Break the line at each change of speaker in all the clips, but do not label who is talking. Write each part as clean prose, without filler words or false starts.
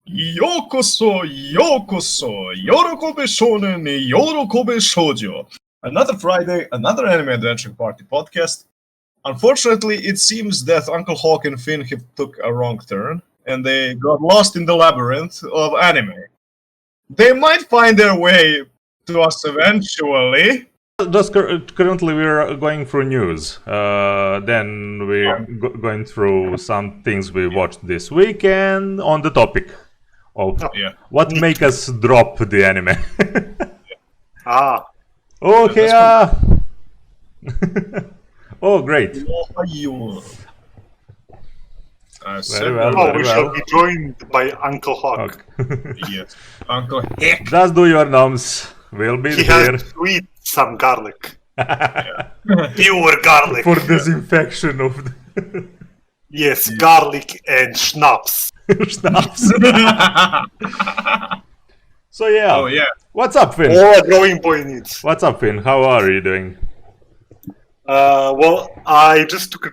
Yokoso, yokoso, yorokobe shonen, yorokobe shoujo. Another Friday, another anime adventure party podcast. Unfortunately, it seems that Uncle Hawk and Finn have took a wrong turn, and they got lost in the labyrinth of anime. They might find their way to us eventually.
Just currently we're going through news. Then we're going through some things we watched this weekend on the topic of what make us drop the anime. Okay. Oh, great.
Very
we shall be joined by Uncle Hawk.
Yes, Uncle Heck.
Just do your numbs. We'll be
He
here.
has to eat some garlic. Pure garlic.
For disinfection of the
Yes, garlic and schnapps.
schnapps. So yeah.
Oh yeah.
What's up, Finn?
All a growing boy needs.
What's up, Finn? How are you doing?
Well, I just took a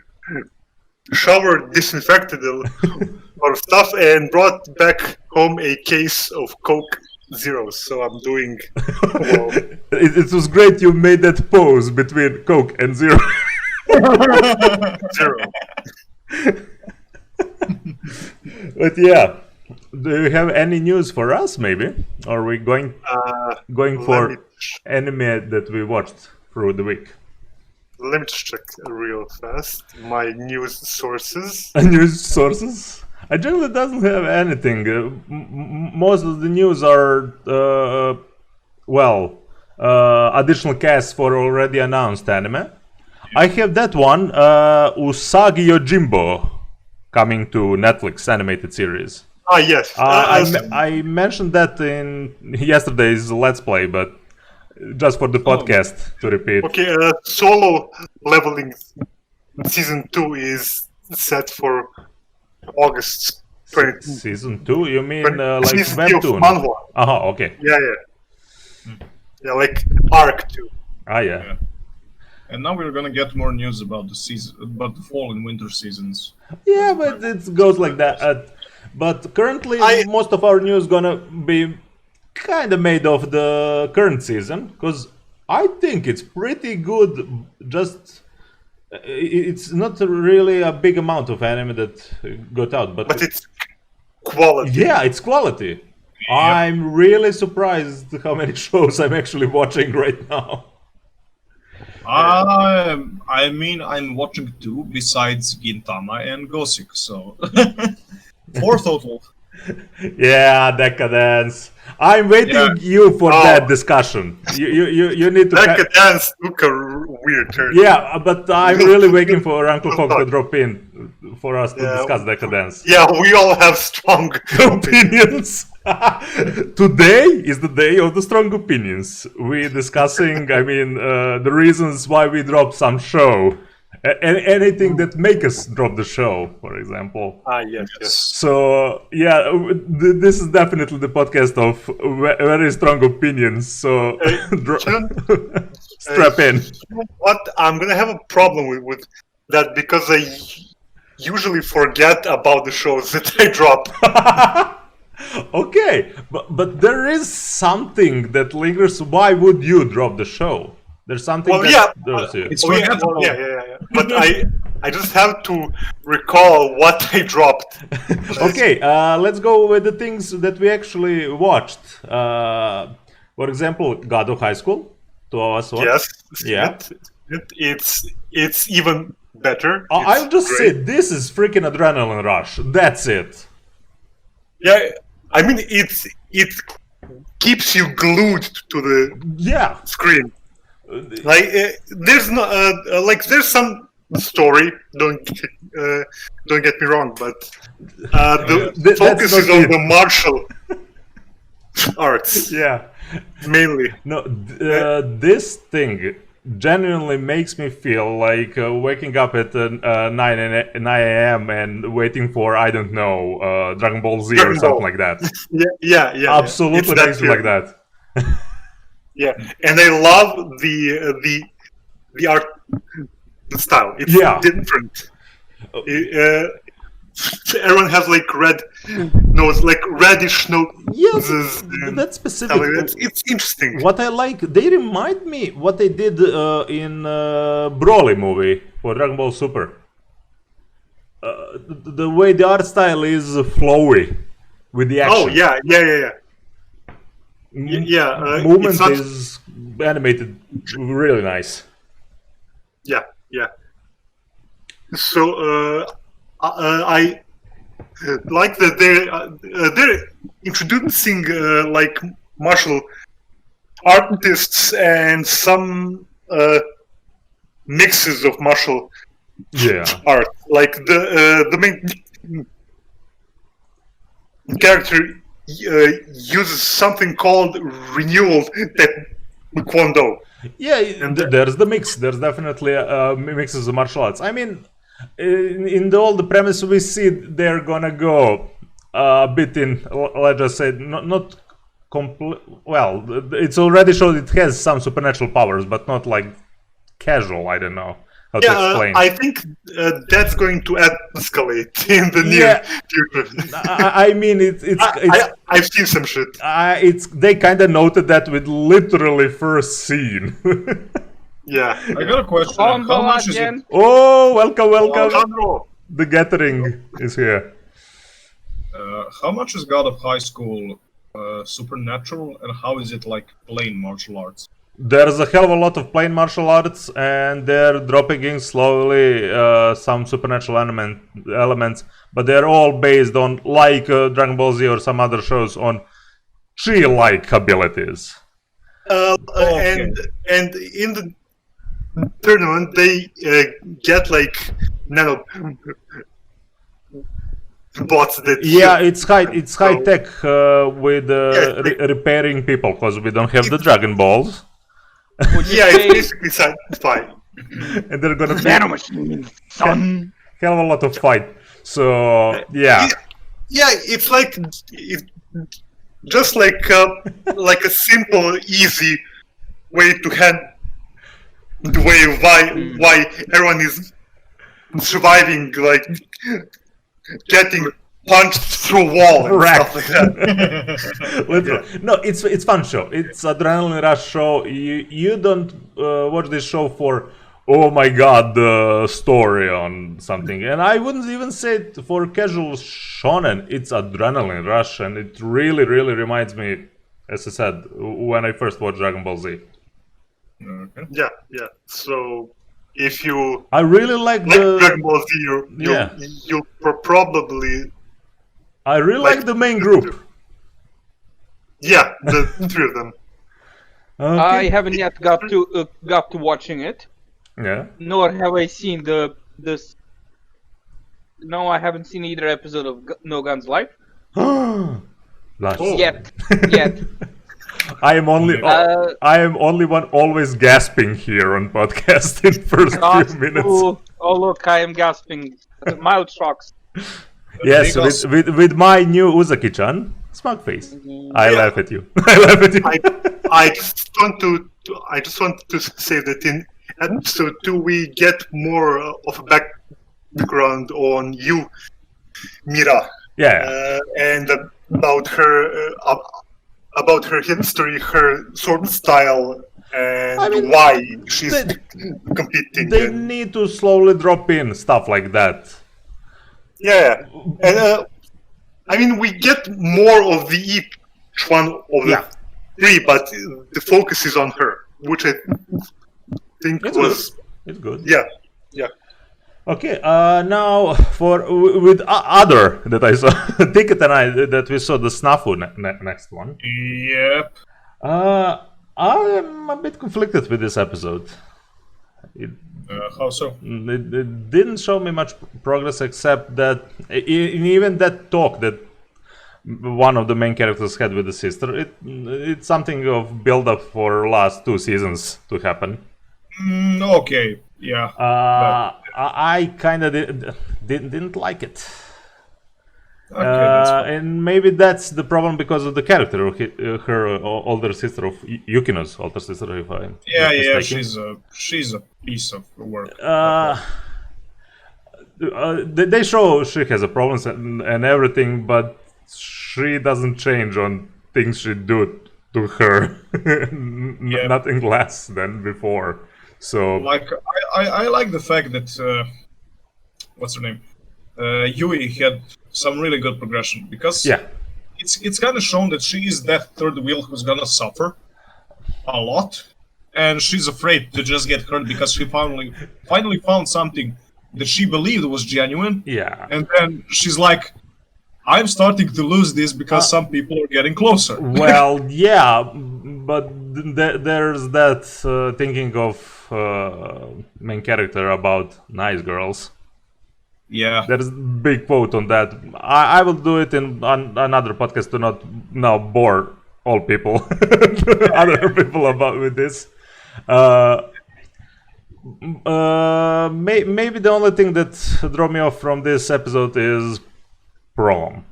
shower, disinfected a lot of stuff, and brought back home a case of Coke Zeros. So I'm doing well.
It was great you made that pose between Coke and Zero.
Zero.
But yeah, do you have any news for us? Maybe, or are we going for anime that we watched through the week?
Let me just check real fast my news sources.
News sources? I generally doesn't have anything. Most of the news are additional casts for already announced anime. I have that one, Usagi Yojimbo, coming to Netflix animated series.
Ah, yes.
I mentioned that in yesterday's Let's Play, but just for the podcast to repeat.
Okay, Solo Leveling Season 2 is set for August 20.
Season 2? You mean like
Season 2 of
webtoon?
manhwa.
Okay.
Yeah, like Arc 2.
Yeah.
And now we're gonna get more news about the season, about the fall and winter seasons.
Yeah, but it goes like that. But currently, most of our news gonna be kind of made of the current season, because I think it's pretty good. Just it's not really a big amount of anime that got out, but
it's quality.
Yeah, it's quality. Yep. I'm really surprised how many shows I'm actually watching right now.
I mean, I'm watching two besides Gintama and Gothic, so 4 total.
Yeah, Decadence. I'm waiting you for that discussion. You need to.
Decadence took a weird turn.
Yeah, but I'm really waiting for Uncle Hawk to drop in for us to discuss Decadence.
Yeah, we all have strong
opinions. Today is the day of the strong opinions. We're discussing, the reasons why we dropped some show. Anything that make us drop the show, for example.
Yes.
So, yeah, this is definitely the podcast of very strong opinions, so strap in.
What? I'm gonna have a problem with that because I usually forget about the shows that I drop.
Okay, but there is something that lingers. Why would you drop the show? There's something does you.
It's
yeah. But I just have to recall what I dropped.
Okay, let's go with the things that we actually watched. For example, God of High School. 2 hours watch.
Yes.
Yeah.
It's even better.
I'll just say this is freaking adrenaline rush. That's it.
Yeah, I mean it keeps you glued to the screen. Like there's no there's some story. Don't get me wrong, but the focus is on the martial arts.
Yeah,
mainly.
No, this thing genuinely makes me feel like waking up at 9 a.m. and waiting for, I don't know, Dragon Ball Z or something like that.
Yeah.
Absolutely makes me like that.
Yeah, and I love the art style. It's different. everyone has like red nose, like reddish noses.
That's specific.
It's interesting.
What I like, they remind me what they did in Broly movie for Dragon Ball Super. The way the art style is flowy with the action.
Oh yeah.
Movement is animated really nice.
Yeah. So I like that they're introducing like martial artists and some mixes of martial art. Like the main character uses something called renewal taekwondo.
Yeah, and there's the mix. There's definitely mixes of martial arts. I mean, in all the premise we see, they're gonna go a bit in, let's just say, not complete. Well, it's already showed it has some supernatural powers, but not like casual. I don't know how to explain.
I think that's going to escalate in the near future.
I mean,
I've seen some shit.
They kind of noted that with literally first scene.
Yeah.
I got a question. How much is it?
Oh, welcome.
Alejandro.
The gathering is here.
How much is God of High School supernatural, and how is it like plain martial arts?
There's a hell of a lot of plain martial arts, and they're dropping in slowly some supernatural elements, but they're all based on, like Dragon Ball Z or some other shows, on chi-like abilities.
And in the tournament, they get like nano bots that.
Yeah, it's high tech with repairing people, because we don't have the Dragon Balls.
Yeah, it's basically sci-fi.
And they're gonna be
nanomachine, son.
hell of a lot of fight. So yeah.
Yeah, it's like just like a simple, easy way to hand the way why everyone is surviving, like getting punched through a wall and stuff like that.
Literally. No, it's fun show. It's adrenaline rush show. You don't watch this show for, oh my god, the story on something. And I wouldn't even say it for casual shonen. It's adrenaline rush, and it really reminds me, as I said, when I first watched Dragon Ball Z.
Okay.
Yeah. So if you
I really like
Dragon Ball Z, you'll probably.
I really like the main group.
Yeah, the three of them.
Okay. I haven't yet got to watching it.
Yeah.
Nor have I seen this. No, I haven't seen either episode of No Guns Life. Yet.
I am only one always gasping here on podcast in first few minutes.
Oh look, I am gasping. Mild shocks.
Yes, with my new Uzaki-chan, smug face. I laugh at you.
I just want to say that in episode 2 we get more of a background on you, Mira.
Yeah.
And about her history, her sword style, and why she's competing.
They need to slowly drop in stuff like that.
Yeah, and I mean, we get more of each one of the three, but the focus is on her, which I think it's
good.
Yeah.
Okay, now with other that I saw, Ticket and I that we saw the Snafu next one.
Yep.
I'm a bit conflicted with this episode.
How so?
It didn't show me much progress, except that even that talk that one of the main characters had with the sister, it's something of build up for last 2 seasons to happen.
Okay, yeah.
I kind of didn't like it.
Okay,
and maybe that's the problem because of the character of her older sister, of Yukino's older sister, if I'm
yeah, she's a piece of work.
they show she has a problems and everything, but she doesn't change on things she do to her. Nothing less than before. So
like I like the fact that what's her name, Yui had some really good progression, because it's kind of shown that she is that third wheel who's gonna suffer a lot, and she's afraid to just get hurt because she finally found something that she believed was genuine.
Yeah.
And then she's like, I'm starting to lose this because some people are getting closer.
Well, yeah, but there's that thinking of main character about nice girls.
Yeah.
There's a big quote on that. I will do it in another podcast to not now bore all people, other people about with this. Maybe the only thing that drove me off from this episode is prom.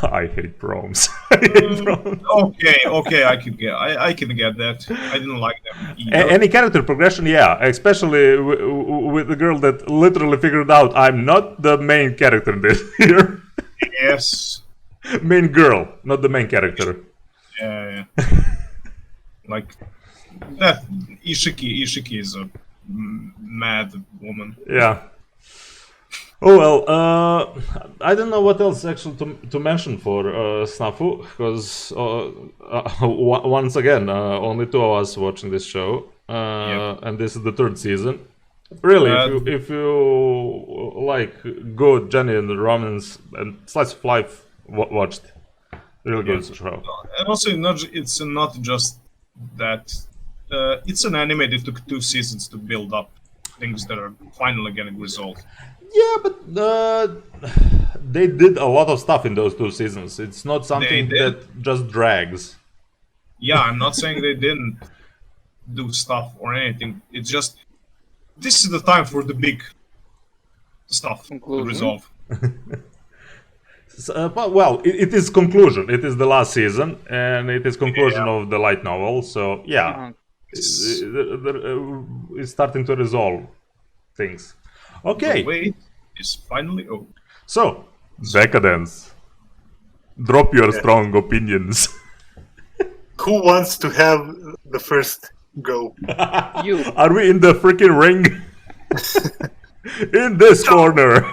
I hate proms.
Okay, I can get that. I didn't like them either.
Any character progression, yeah, especially with the girl that literally figured out I'm not the main character this here.
Yes.
Main girl, not the main character.
Yeah. Like that Ishiki is a mad woman.
Yeah. Oh well, I don't know what else actually to mention for Snafu, because once again, only 2 of us watching this show, and this is the 3rd season. Really, if you like good, genuine romance and slice of life, watched. Really good show.
And also, it's not just that. It's an anime that took 2 seasons to build up things that are finally getting resolved.
Yeah, but they did a lot of stuff in those 2 seasons. It's not something that just drags.
Yeah, I'm not saying they didn't do stuff or anything. It's just this is the time for the big stuff to resolve.
Well, it is conclusion. It is the last season, and it is conclusion of the light novel. So yeah, it's starting to resolve things. Okay.
The wait is finally over.
So, Decadence. Drop your strong opinions.
Who wants to have the first go?
You.
Are we in the freaking ring? In this corner.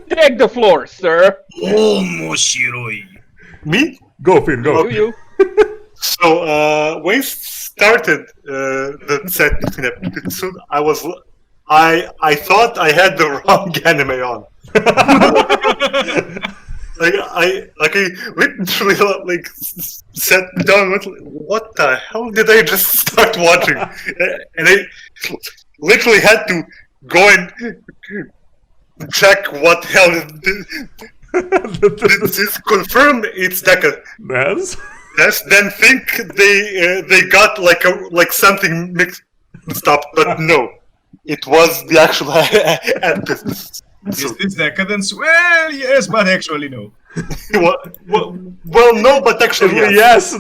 Take the floor, sir.
Omoshiroi.
Me?
Go, Finn, go.
You.
So, when it started the set episode, I thought I had the wrong anime on. I literally sat down and went, what the hell did I just start watching? And I literally had to go and check what hell this is confirmed it's Decadence.
Yes.
Then think they got like something mixed up, but no. It was the actual business.
Is this Decadence? Well, yes, but actually no.
well, no, but actually yes.
Yes,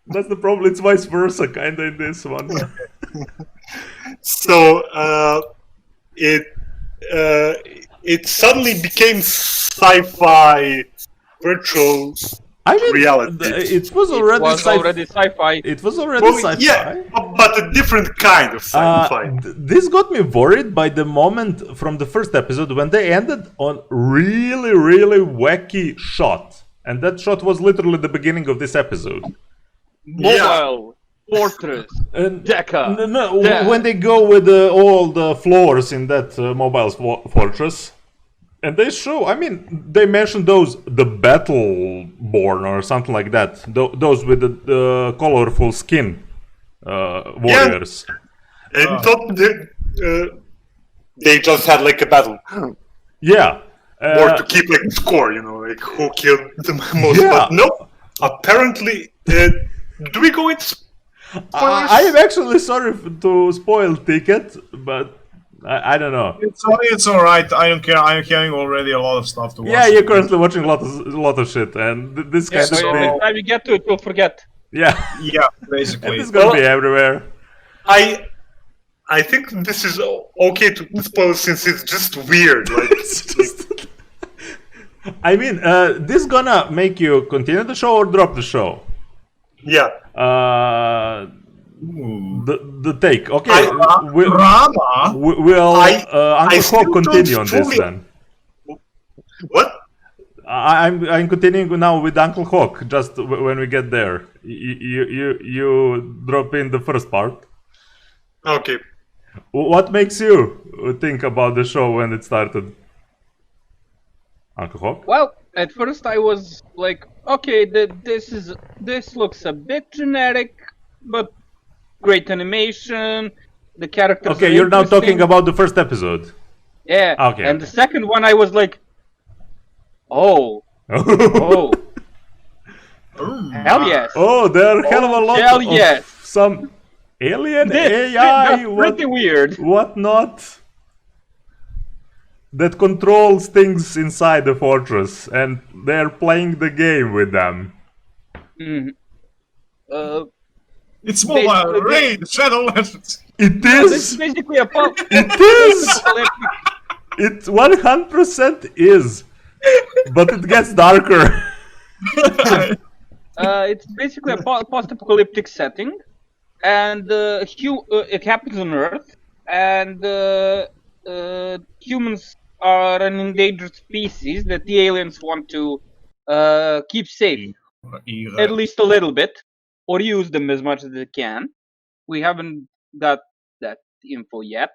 that's the problem. It's vice versa, kind of in this one.
So it suddenly became sci-fi virtual reality.
It was already
sci-fi.
It was already sci-fi.
Yeah, but a different kind of sci-fi.
This got me worried by the moment from the first episode when they ended on really, really wacky shot. And that shot was literally the beginning of this episode.
Mobile Fortress. Deca.
No, when they go with all the floors in that mobile fortress. And they show, they mentioned those, the Battleborn or something like that. Those with the colorful skin warriors.
Yeah. And thought they just had like a battle.
Yeah.
Or to keep like score, like who killed the most.
Yeah.
But no, apparently, do we go into spoilers?
I am actually sorry to spoil Ticket, but I don't know.
It's all right. I don't care. I'm hearing already a lot of stuff to watch.
Yeah, you're currently watching a lot of shit, and this kind of
by the time we get to it, we'll forget.
Yeah.
Yeah, basically.
And it's gonna be everywhere.
I think this is okay to spoil since it's just weird. Like,
I mean, this gonna make you continue the show or drop the show?
yeah.
The take. Okay,
Drama.
will Uncle
still
Hawk continue
don't
on this
fully-
then?
What?
I'm continuing now with Uncle Hawk. Just when we get there, you drop in the first part.
Okay.
What makes you think about the show when it started, Uncle Hawk?
Well, at first I was like, okay, this looks a bit generic, but great animation. The characters.
Okay,
are
you're now talking
interesting.
about the first episode.
Yeah.
Okay,
And
okay.
the second one, I was like, oh, hell yes.
Oh, there are hell of a lot
hell
of
yes.
some alien
This
AI,
that's pretty weird.
whatnot, that controls things inside the fortress, and they're playing the game with them.
It's mobile.
Basically-
Raid. Shadow Legends.
It
This
is.
is basically a pop.
It is. It 100% is. But it gets darker.
It's basically a post-apocalyptic setting, and it happens on Earth, and humans are an endangered species that the aliens want to keep safe, at least a little bit, or use them as much as they can. We haven't got that info yet.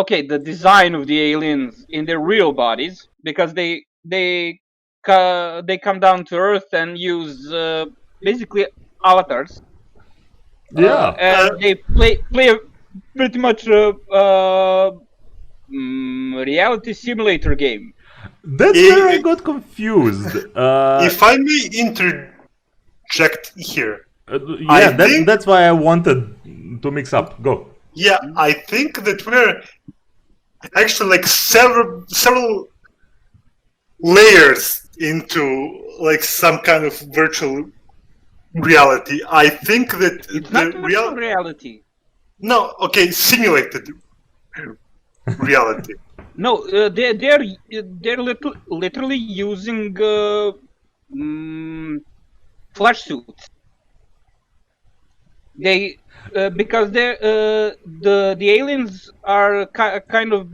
Okay, the design of the aliens in their real bodies, because they come down to Earth and use basically avatars.
Yeah.
And they play a pretty much a reality simulator game.
That's where I got confused.
If I may interject here,
Yeah, that's why I wanted to mix up. Go.
yeah, I think that we're actually like several layers into like some kind of virtual reality. I think that
It's
the
not virtual reality.
no, okay, simulated reality.
No, they're literally using flesh suits. They because they're the aliens are kind of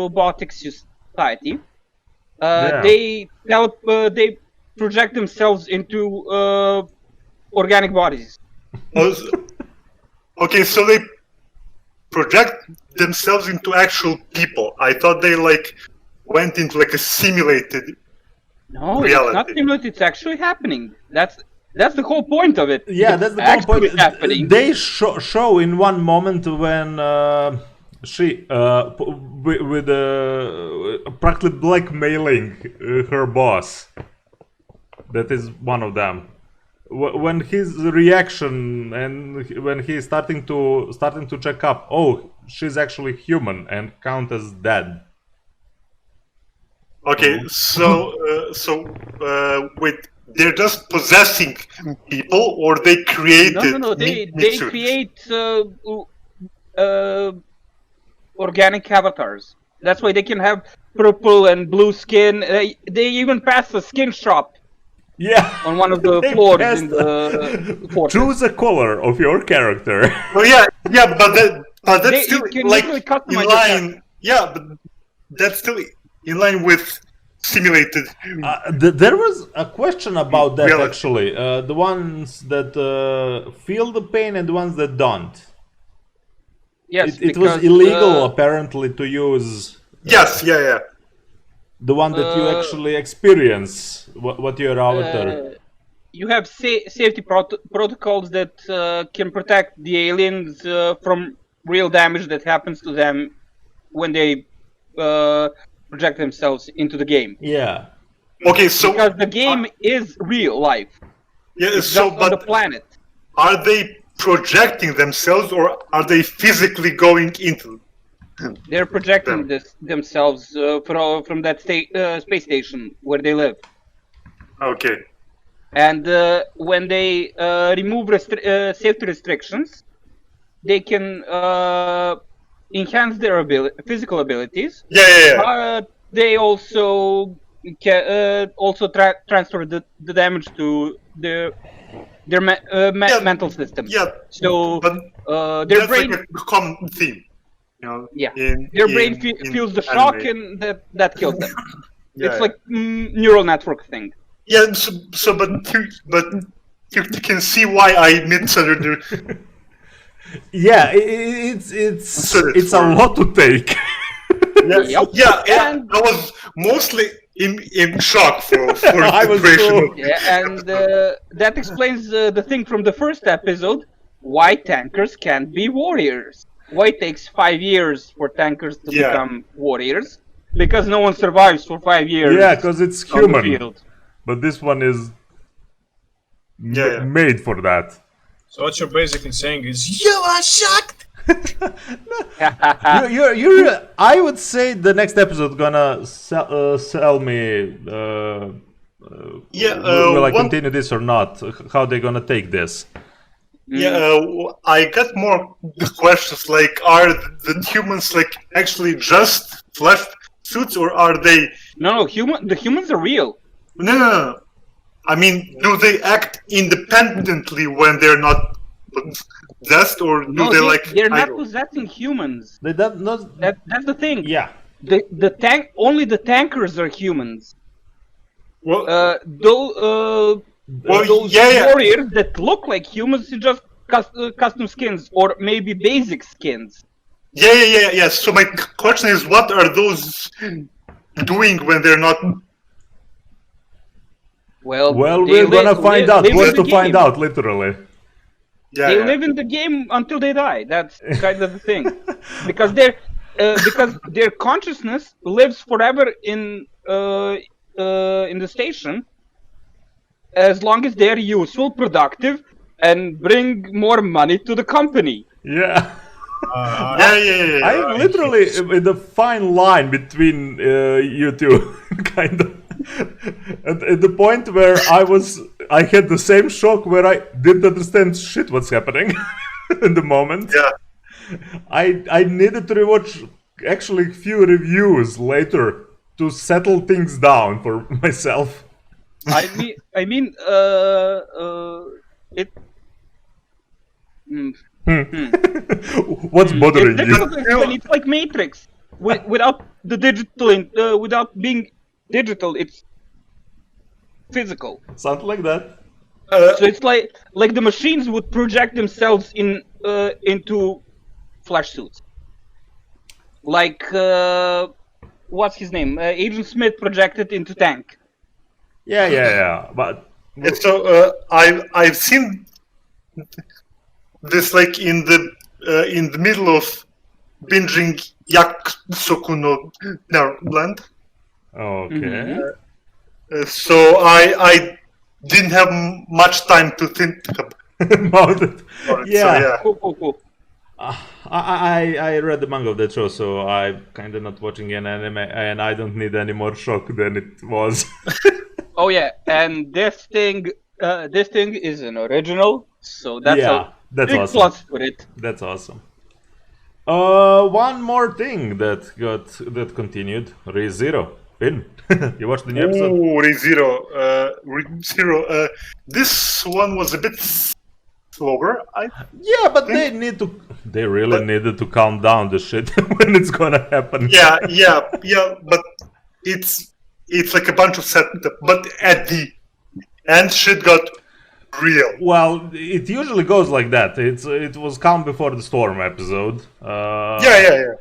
robotic society.
Yeah.
They project themselves into organic bodies.
Okay, so they project themselves into actual people. I thought they like went into like a simulated.
No,
Reality.
it's not simulated. It's actually happening. That's the whole point of it.
Yeah,
It's
that's the whole
actually
point.
happening.
They show in one moment when she with practically blackmailing her boss. That is one of them. When his reaction and when he's starting to check up, oh, she's actually human and count as dead.
Okay, so wait, they're just possessing people, or they created?
No. They
meat suits?
create organic avatars. That's why they can have purple and blue skin. They even pass a skin shop
Yeah.
on one of the
They
floors
passed
in the fortress.
Choose a color of your character.
Well, yeah, but that's
You
still
can
like
literally customize
in
your
line. Yeah, but that's still in line with simulated.
There was a question about that
Really?
actually. The ones that feel the pain and the ones that don't.
Yes,
It was
because,
illegal apparently to use
Yes, yeah.
the one that you actually experience. What your avatar.
You have safety protocols that can protect the aliens from real damage that happens to them when they project themselves into the game.
Yeah.
Okay, so
Because the game is real life.
yeah,
It's
so
just on the
but
planet.
are they projecting themselves, or are they physically going into?
They're projecting themselves from that space station where they live.
Okay.
And when they remove safety restrictions, they can enhance their physical abilities. But they also can transfer the damage to their mental system.
Yeah.
So
but
their
that's
brain,
like a common theme.
Their brain feels the shock, and that kills them. It's like neural network thing.
Yeah. But you can see why I misunderstood.
Yeah, it's a lot to take.
And I was mostly in shock for
I was too.
And that explains the thing from the first episode: why tankers can't be warriors. Why it takes 5 years for tankers to become warriors? Because no one survives for 5 years.
Yeah, because it's human. But this one is made for that.
So what you're basically saying is, you are shocked.
I would say the next episode gonna sell me. Will I continue this or not? How they gonna take this?
I got more questions like, are the humans like actually just flesh suits, or are they?
No, the humans are real.
No. I mean, do they act independently when they're not possessed, or do they like?
They're not possessing humans.
That's
the thing.
Yeah.
Only the tankers are humans.
Well,
those warriors that look like humans are just custom skins, or maybe basic skins.
Yeah. So my question is, what are those doing when they're not?
Well, we're gonna find out. What's to find out, literally.
They live in the game until they die. That's kind of the thing, because their consciousness lives forever in the station, as long as they're useful, productive, and bring more money to the company.
Yeah. I'm literally in the fine line between you two, kind of. At the point where I had the same shock where I didn't understand shit what's happening in the moment.
Yeah.
I needed to rewatch actually a few reviews later to settle things down for myself.
I mean, it.
What's bothering you?
It's like Matrix, without the digital, without being digital, it's physical.
Something like that.
So it's like the machines would project themselves into flesh suits. Like what's his name? Agent Smith projected into Tank.
Yeah. But
so I've seen this like in the middle of binging Yakusoku no Neverland.
Okay.
Mm-hmm. So I didn't have much time to think
about it. Yeah.
So,
Cool.
I read the manga of that show, so I'm kind of not watching an anime, and I don't need any more shock than it was.
Oh yeah, and this thing is an original, so that's big
awesome.
plus for it.
That's awesome. One more thing that continued, ReZero. Finn, you watched the new episode?
Oh, ReZero. This one was a bit slower.
Yeah, but they really needed to calm down the shit when it's gonna happen.
Yeah. But it's like a bunch of setup. But at the end, shit got real.
Well, it usually goes like that. It was Calm Before the Storm episode.
Yeah.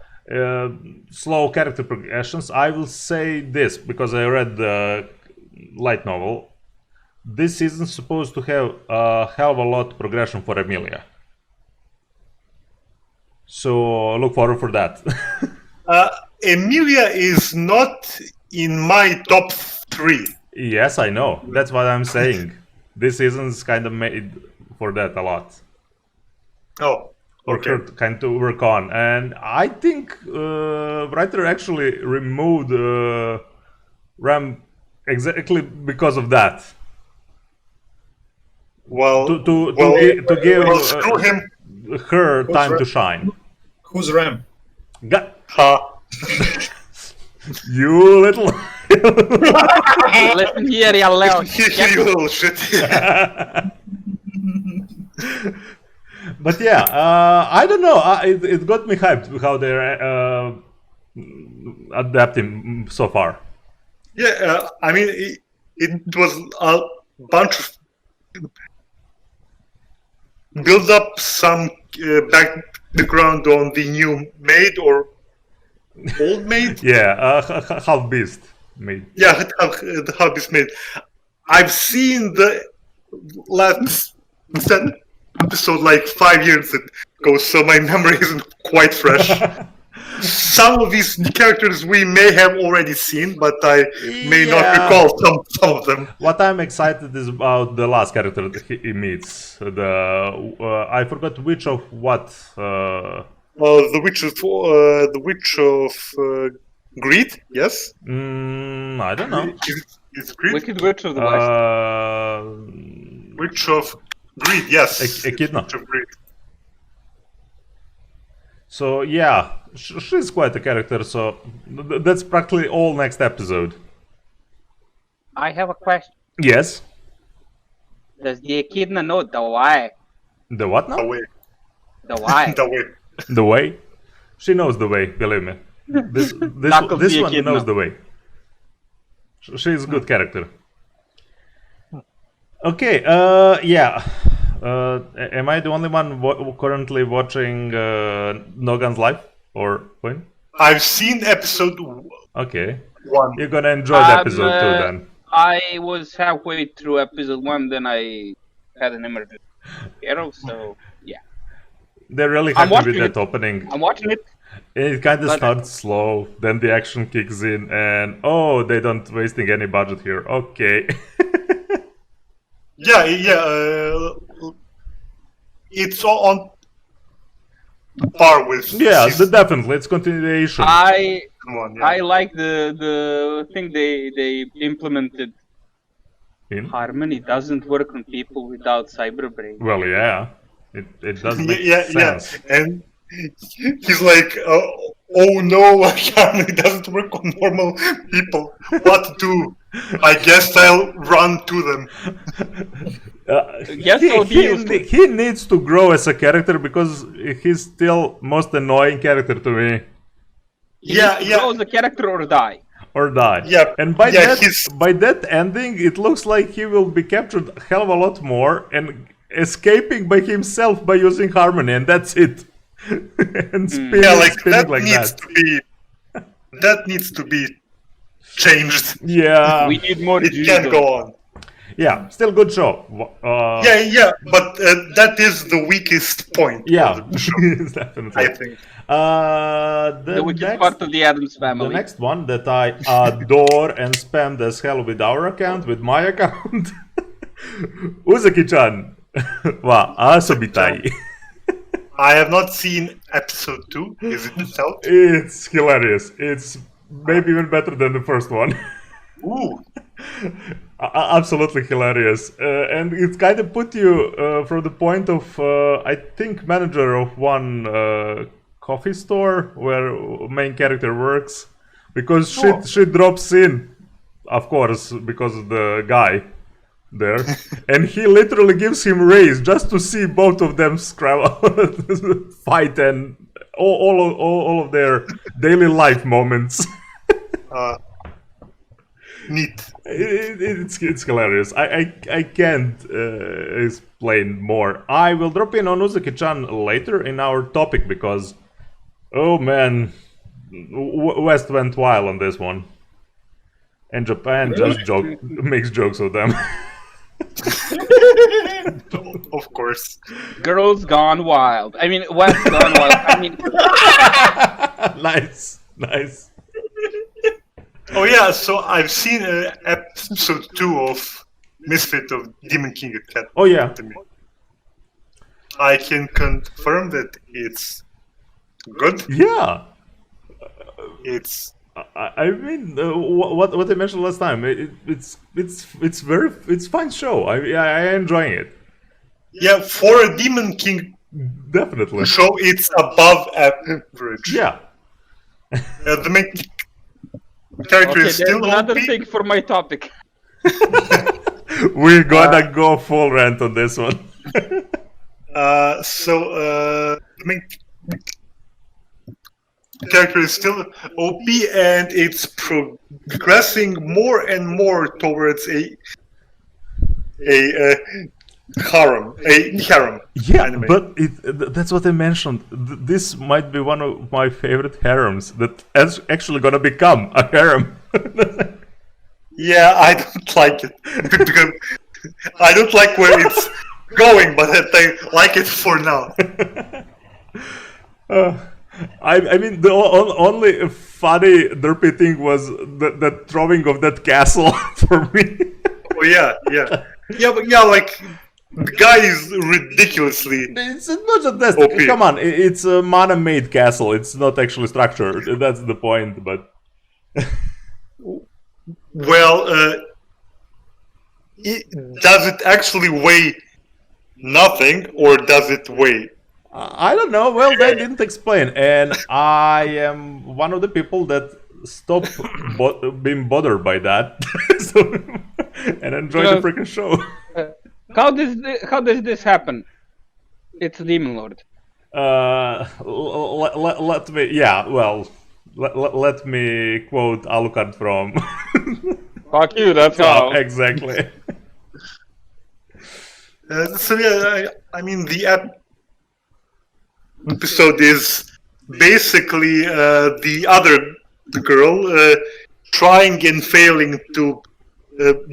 Slow character progressions. I will say this because I read the light novel. This season's supposed to have a hell of a lot progression for Emilia. So look forward for that.
Emilia is not in my top 3.
Yes, I know. That's what I'm saying. This season's kind of made for that a lot.
Oh. Okay.
For her to kind of work on, and I think writer actually removed Ram exactly because of that.
Well,
to give
screw him.
her time to shine.
Who's Ram?
Ha.
You little.
Listen here, you little
You little shit.
But yeah, I don't know. It got me hyped how they're adapting so far.
Yeah, I mean, it was a bunch of build up some background on the new maid or old maid.
Yeah, half beast maid.
Yeah, how this made. I've seen the last episode like 5 years ago, so my memory isn't quite fresh. Some of these characters we may have already seen, but I may not recall some of them.
What I'm excited is about the last character that he meets. I forgot which of what.
The witch of greed. Yes.
I don't know.
Is greed?
Wicked Witch of the West.
Witch of greed. Yes.
Echidna.
Witch of greed.
So yeah, she's quite a character. So that's practically all next episode.
I have a question.
Yes.
Does the Echidna know the why?
The what now?
The way.
The why?
The way.
The way. She knows the way. Believe me. This
Knuckles
this
the
one
Echidna.
knows the way. She's a good character. Okay. Yeah. Am I the only one currently watching Nogan's Life or when?
I've seen episode
Okay.
1.
You're gonna enjoy the episode too then.
I was halfway through episode 1, then I had an emergency. So yeah.
They're really
I'm
happy with
watching
that opening.
I'm watching it.
It kind of
But-
starts slow, then the action kicks in, and oh, they don't wasting any budget here. Okay.
Yeah. It's all on par with.
Yeah,
season
definitely, it's continuation.
I
1. Yeah.
I like the thing they implemented.
In?
Harmony doesn't work on people without cyber brain.
Well, yeah, it does make
yeah,
sense.
and he's like, oh no, Harmony doesn't work on normal people. What to do? I guess I'll run to them.
Yes, so
he needs to grow as a character because he's still most annoying character to me.
Yeah.
Grow the character or die.
Or die.
Yeah,
And by
yeah,
that ending, it looks like he will be captured a hell of a lot more and escaping by himself by using Harmony, and that's it. And spinning,
Yeah, like
spinning
that
like
needs
that.
to be. That needs to be changed.
Yeah.
We need more.
It can't go on.
Yeah, still good show.
Yeah, but that is the weakest point.
Yeah,
Of the show,
definitely.
I think.
The wicked part of the Addams
The
family.
next one that I adore and spammed as hell with our account, with my account. Uzaki-chan wa asobitai.
I have not seen episode 2. Is it out?
It's hilarious. It's maybe even better than the first one.
Ooh.
Absolutely hilarious. And it kind of put you from the point of, I think, manager of one coffee store where main character works. Because she drops in, of course, because of the guy there. And he literally gives him raise just to see both of them fight and all of their daily life moments.
Neat.
It's hilarious. I can't explain more. I will drop in on Uzaki-chan later in our topic because, oh man, West went wild on this one, and Japan just makes jokes of them.
Of course.
Girls Gone Wild. I mean, West Gone Wild. I mean,
Nice.
Oh yeah, so I've seen episode 2 of Misfit of Demon King Academy.
Oh yeah.
I can confirm that it's good.
Yeah.
It's
I mean, what I mentioned last time. It's fine show. I enjoying it.
Yeah, for a Demon King
Definitely.
show, it's above average.
Yeah.
The main character
Okay,
is
there's
still
another
OP.
thing for my topic.
We're gonna go full rant on this one.
The main character is still OP, and it's progressing more and more towards a harem.
Yeah,
anime.
but that's what I mentioned. This might be one of my favorite harems that is actually gonna become a harem.
Yeah, I don't like it. Because I don't like where it's going, but I like it for now.
I mean, the only funny derpy thing was the throwing of that castle for me.
Oh yeah. But like the guy is ridiculously.
It's not just that.
OP.
Come on, it's a mana-made castle. It's not actually structured. That's the point. But
Well, does it actually weigh nothing, or does it weigh?
I don't know. Well, they didn't explain, and I am one of the people that stopped being bothered by that, and enjoy the freaking show.
How does this happen? It's a Demon Lord.
Let me. Yeah. Well, let me quote Alucard from.
Fuck you. That's how.
Exactly.
So yeah, I mean the episode is basically the other girl trying and failing to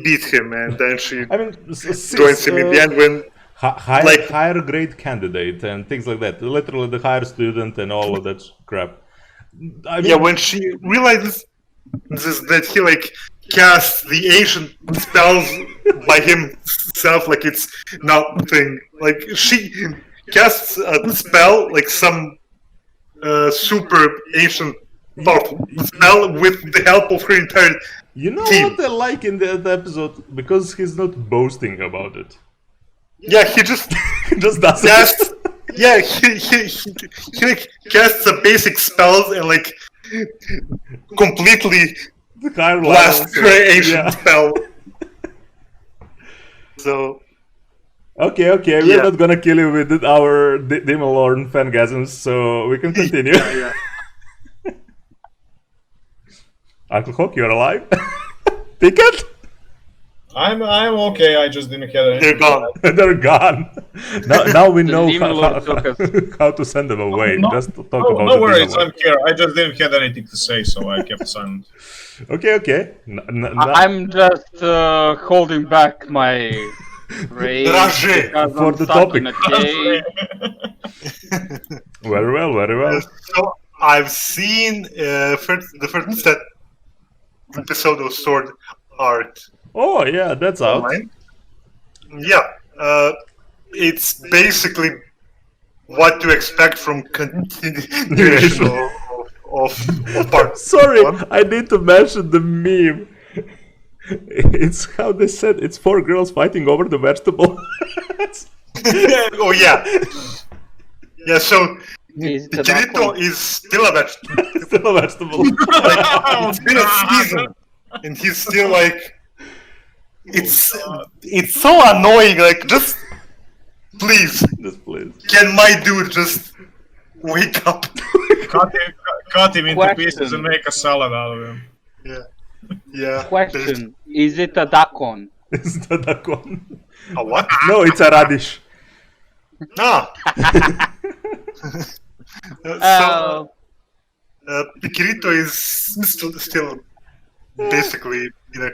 beat him, and then she joins him in the end when
higher grade candidate and things like that. Literally the higher student and all of that crap. I mean,
when she realizes that he casts the ancient spells by himself, like it's nothing. Like she casts a spell, like some super ancient powerful spell with the help of her entire
you know
team.
what I like in the episode? Because he's not boasting about it.
Yeah, he just
just does
casts. Yeah, he casts a basic spells and completely
the higher
blast her ancient spell. So.
Okay, we're not gonna kill you with our Demon Lord fangasms, so we can continue.
Yeah.
Uncle Hawk, you're alive? Ticket?
I'm okay. I just didn't get it.
They're gone.
They're gone. Now we know
Demon Lord took us.
how to send them away. Just to talk about
no
the
worries.
Demon
I'm here. I just didn't have anything to say, so I kept silent.
Lord. Okay.
I'm just holding back my rage because
For
I'm
the
stuck
topic.
in a cave.
Very well.
So I've seen the first episode of Sword Art
Oh yeah, that's out.
online. Yeah, it's basically what to expect from continuation of part.
Sorry,
one.
I need to mention the meme. It's how they said it's 4 girls fighting over the vegetable.
Oh yeah. Yeah, so
Is it a
Kirito
duck?
is still a vegetable.
Still a vegetable.
It's been a season, and he's still it's so annoying. Just please,
Just please.
can my dude just wake up?
Cut him into
Question.
pieces and make a salad out of him.
Yeah.
Question: is it a Dakon?
It's the duck one.
A what?
No, it's a radish.
Ah. So Kirito is still basically in a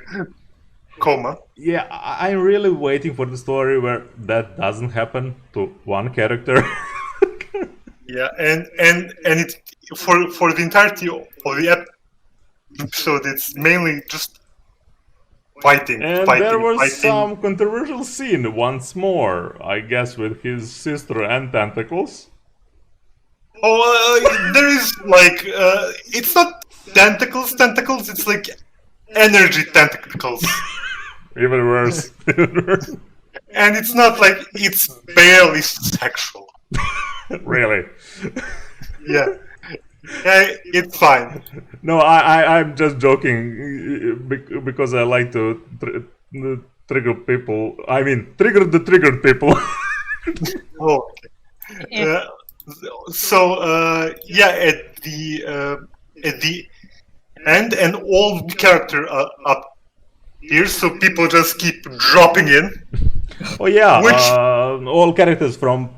coma.
Yeah, I'm really waiting for the story where that doesn't happen to one character.
Yeah, and it for the entirety of the episode, it's mainly just fighting.
And
fighting,
there was
fighting.
some controversial scene once more, I guess, with his sister and tentacles.
Oh, there is it's not tentacles, it's like energy tentacles.
Even worse.
and it's not like it's barely sexual.
Really?
Yeah. It's fine.
No, I'm just joking because I like to trigger people. I mean, trigger the triggered people.
Oh, okay. At the end, an old character up here, so people just keep dropping in.
Oh yeah,
Which-
all characters from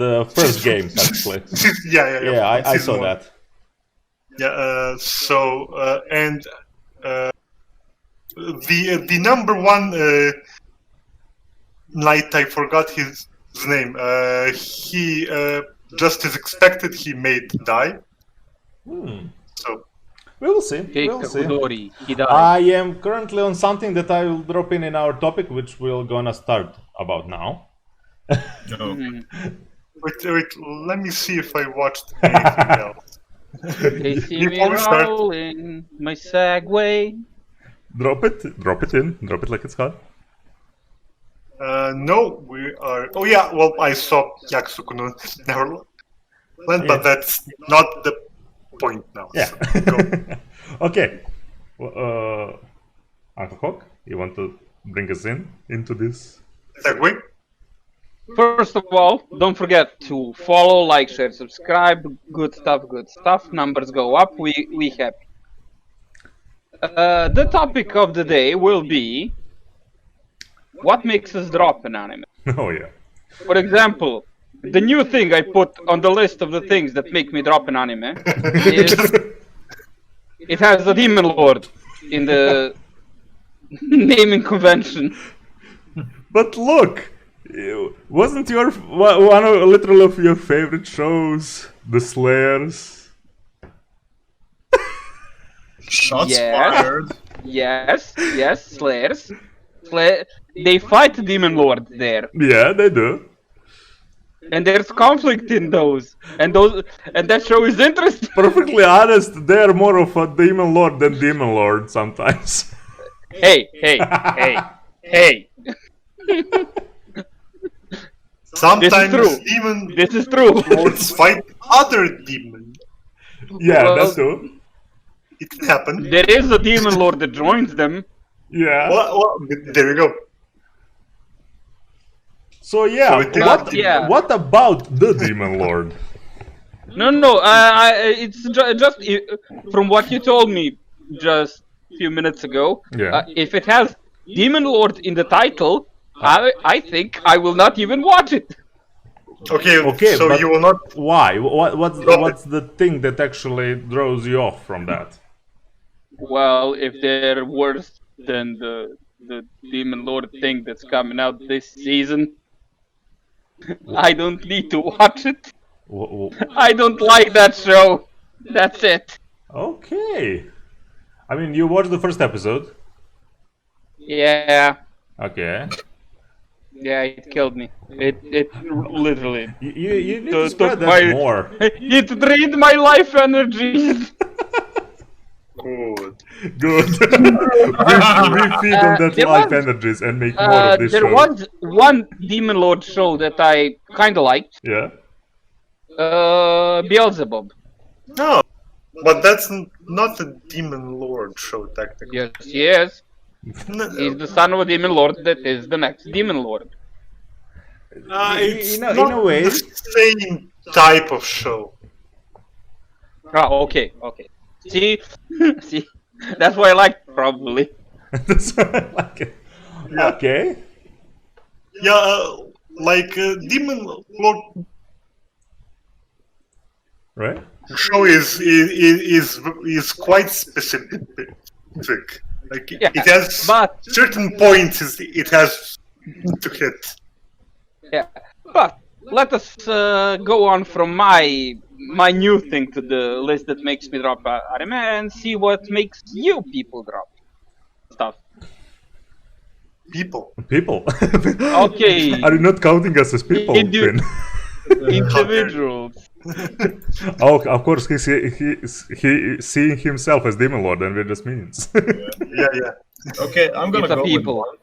the first game actually.
Yeah.
I saw that.
Yeah. The number one knight, I forgot his name. He just as expected, he made die. So
We will see.
Hey,
We'll see.
Kakudori, he died.
I am currently on something that I will drop in our topic, which we're gonna start about now.
Mhm.
wait, let me see if I watched anything else.
They see me
Before we start-
rolling my Segway.
Drop it like it's hot.
No, we are. Oh yeah, well I saw Yakusoku no Neverland, but that's not the point now.
Yeah.
So, go.
Okay. Uncle Hawk, you want to bring us into this?
Segway.
First of all, don't forget to follow, like, share, subscribe. Good stuff. Numbers go up. We happy. The topic of the day will be what makes us drop an anime.
Oh yeah.
For example, the new thing I put on the list of the things that make me drop an anime is it has a demon lord in the naming convention.
But look, wasn't your one of literally of your favorite shows the Slayers?
Shots
Yeah.
fired.
Yes, Slayers. They fight demon lord there,
Yeah, they do.
and there's conflict in those, and that show is interesting.
Perfectly honest, they're more of a demon lord than demon lord sometimes.
Hey.
Sometimes
true.
demon
This is true.
lords fight other demons.
Yeah,
Well-
that's true.
It can happen.
There is a demon lord that joins them.
Yeah.
Well, there we go.
So yeah,
So it is-
what about the demon lord?
No. It's just from what you told me just a few minutes ago.
Yeah.
If it has demon lord in the title, I think I will not even watch it.
Okay, so
but
you will not.
Why?
Drop
What's the thing that actually draws you off from that?
Well, if they're worse than the demon lord thing that's coming out this season, I don't need to watch it. I don't like that show. That's it.
Okay. I mean, you watched the first episode.
Yeah,
Okay.
it killed me. It literally.
You need to
Took
spread that
my-
more.
It drained my life energies.
Good.
Good. we feed on that
there
life
was-
energies and make more of this
There
show.
was one demon lord show that I kind of liked.
Yeah.
Beelzebub.
No, but that's not a demon lord show technically.
Yes.
No,
He's the son of a demon lord that is the next demon lord.
it's
in a
not
way-
the same type of show.
Oh, okay. See, that's why I liked it, probably.
That's why I like it.
Yeah.
Okay.
Yeah, like demon lord
Right.
show is quite specific. Like
Yeah,
it has
but-
certain points it has to hit.
Yeah, but let us go on from my new thing to the list that makes me drop anime and see what makes you people drop stuff.
People.
People.
Okay.
Are you not counting us as people,
Indeed.
Finn?
Individuals.
Oh, of course, he seeing himself as demon lord, and we're just minions.
Yeah.
Okay, I'm gonna
It's a
go
people.
with one.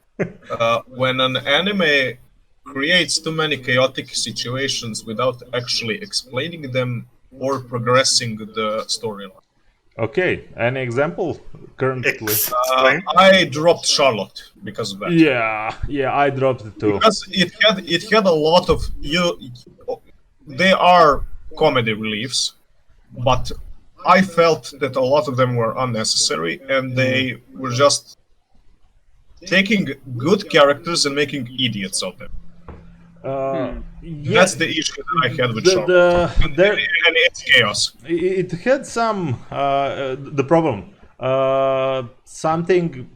when an anime creates too many chaotic situations without actually explaining them or progressing the storyline.
Okay, any example currently?
I dropped Charlotte because of that.
Yeah, I dropped it too.
Because it had a lot of they are comedy reliefs, but I felt that a lot of them were unnecessary and they were just taking good characters and making idiots of them. That's the issue that I had with Charlotte. And it's chaos.
It had some the problem. Something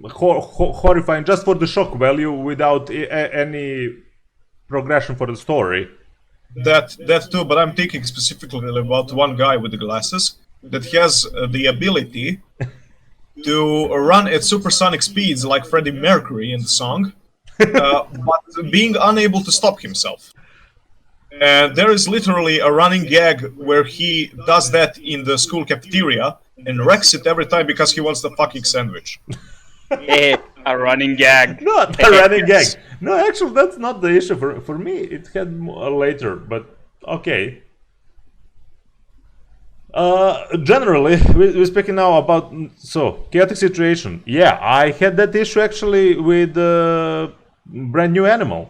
horrifying just for the shock value without any progression for the story.
That too, but I'm thinking specifically about one guy with the glasses that has the ability to run at supersonic speeds like Freddie Mercury in the song, but being unable to stop himself. And there is literally a running gag where he does that in the school cafeteria and wrecks it every time because he wants the fucking sandwich.
A running gag.
Not a running gag. No, actually, that's not the issue for me. It had later, but okay. Generally, we're speaking now about chaotic situation. Yeah, I had that issue actually with Brand New Animal.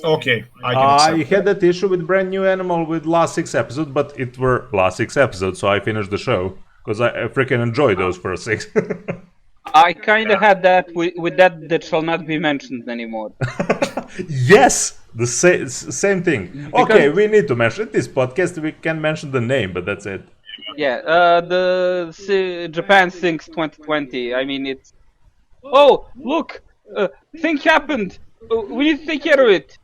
Okay,
I had that issue with Brand New Animal with last 6 episodes, but it were last 6 episodes, so I finished the show because I freaking enjoyed those first 6.
I kind of had that with that shall not be mentioned anymore.
Yes, the same thing. Because, okay, we need to mention it. This podcast, we can mention the name, but that's it.
Yeah, the Japan Sinks 2020. I mean, it's... Oh, look! Thing happened! We need to take care of it!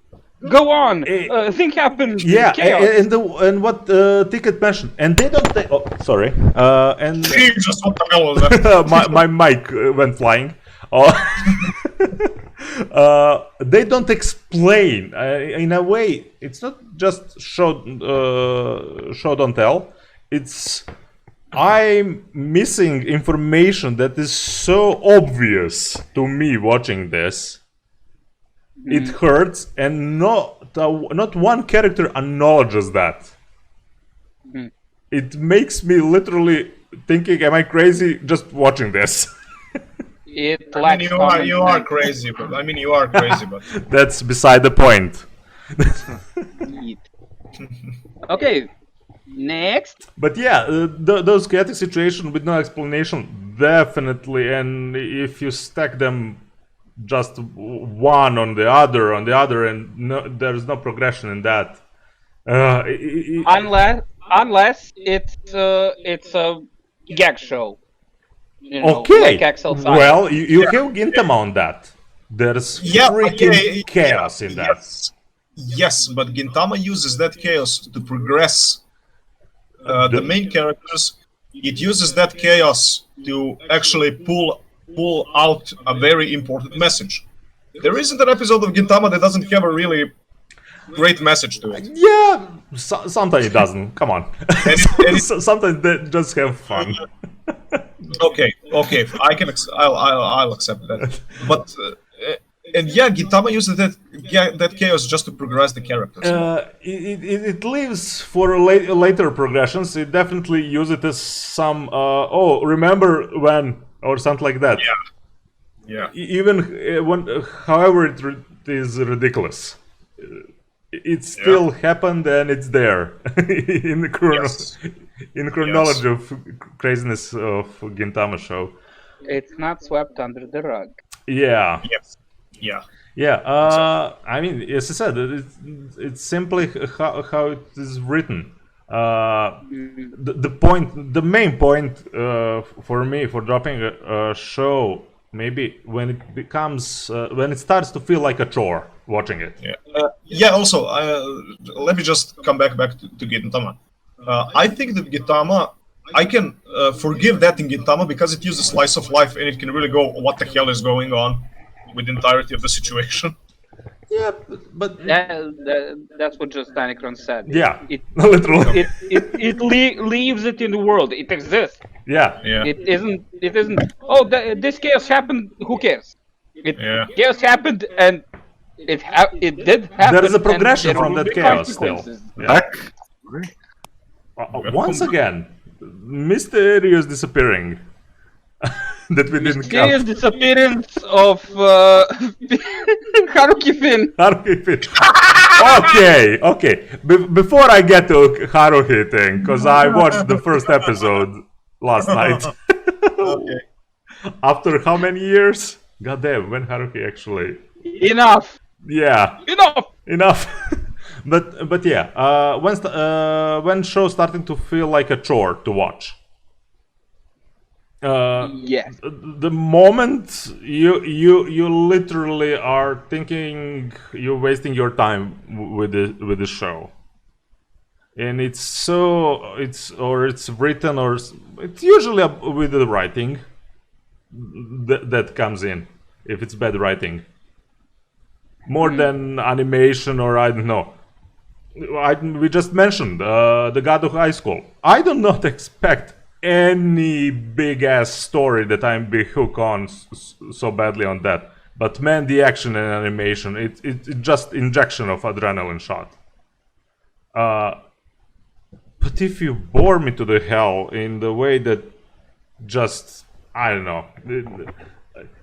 Go on! Thing happened!
Yeah,
chaos.
and what Ticket mentioned. And they don't take... Oh, sorry. And
Jesus, what the hell was that?
my mic went flying. They don't explain. In a way, it's not just show don't tell. It's I'm missing information that is so obvious to me watching this. It hurts, and not one character acknowledges that. It makes me literally thinking, am I crazy just watching this?
You are crazy, but
That's beside the point.
Okay, next.
But yeah, those chaotic situations with no explanation, definitely, and if you stack them just one on the other, and there's no progression in that.
Unless it's a gag show.
Okay.
Like Axel Science.
Well, you have Gintama on that. There's freaking chaos in that.
Yes, but Gintama uses that chaos to progress the main characters. It uses that chaos to actually pull out a very important message. There isn't an episode of Gintama that doesn't have a really great message to it.
Yeah, sometimes it doesn't. Come on. Sometimes they just have fun.
Okay, I'll accept that. But and yeah, Gintama uses that chaos just to progress the characters.
It leaves for later progressions. It definitely uses it as some remember when or something like that.
Yeah.
Even when, however, it is ridiculous. It still happened and it's there in the chronology of craziness of Gintama show.
It's not swept under the rug.
Yeah.
Yes. Yeah.
Yeah. I mean, as I said, it's simply how it is written. The main point for me for dropping a show, maybe when it becomes when it starts to feel like a chore watching it.
Yeah. Also, let me just come back to Gintama. I think that Gintama, I can forgive that in Gintama because it uses slice of life and it can really go, what the hell is going on with the entirety of the situation.
Yeah, but
that's what just Danikron said.
Yeah,
literally. It leaves it in the world. It exists.
Yeah.
It isn't. Oh, this chaos happened. Who cares? It chaos happened, and it did happen.
There is a progression from that chaos still.
Back.
Once again, mysterious disappearing that we didn't
Mysterious
count.
disappearance of Haruki Finn.
Haruhi Fit. Okay. Before I get to Haruhi thing, because I watched the first episode last night.
Okay.
After how many years? Goddamn, when Haruhi actually?
Enough.
Yeah, enough. but yeah, when show starting to feel like a chore to watch.
Yes.
The moment you literally are thinking you're wasting your time with the show, and it's written or it's usually with the writing that comes in if it's bad writing more than animation or I don't know. We just mentioned the God of High School. I do not expect any big ass story that I'm be hooked on so badly on that. But man, the action and animation, it's just injection of adrenaline shot. But if you bore me to the hell in the way that just I don't know,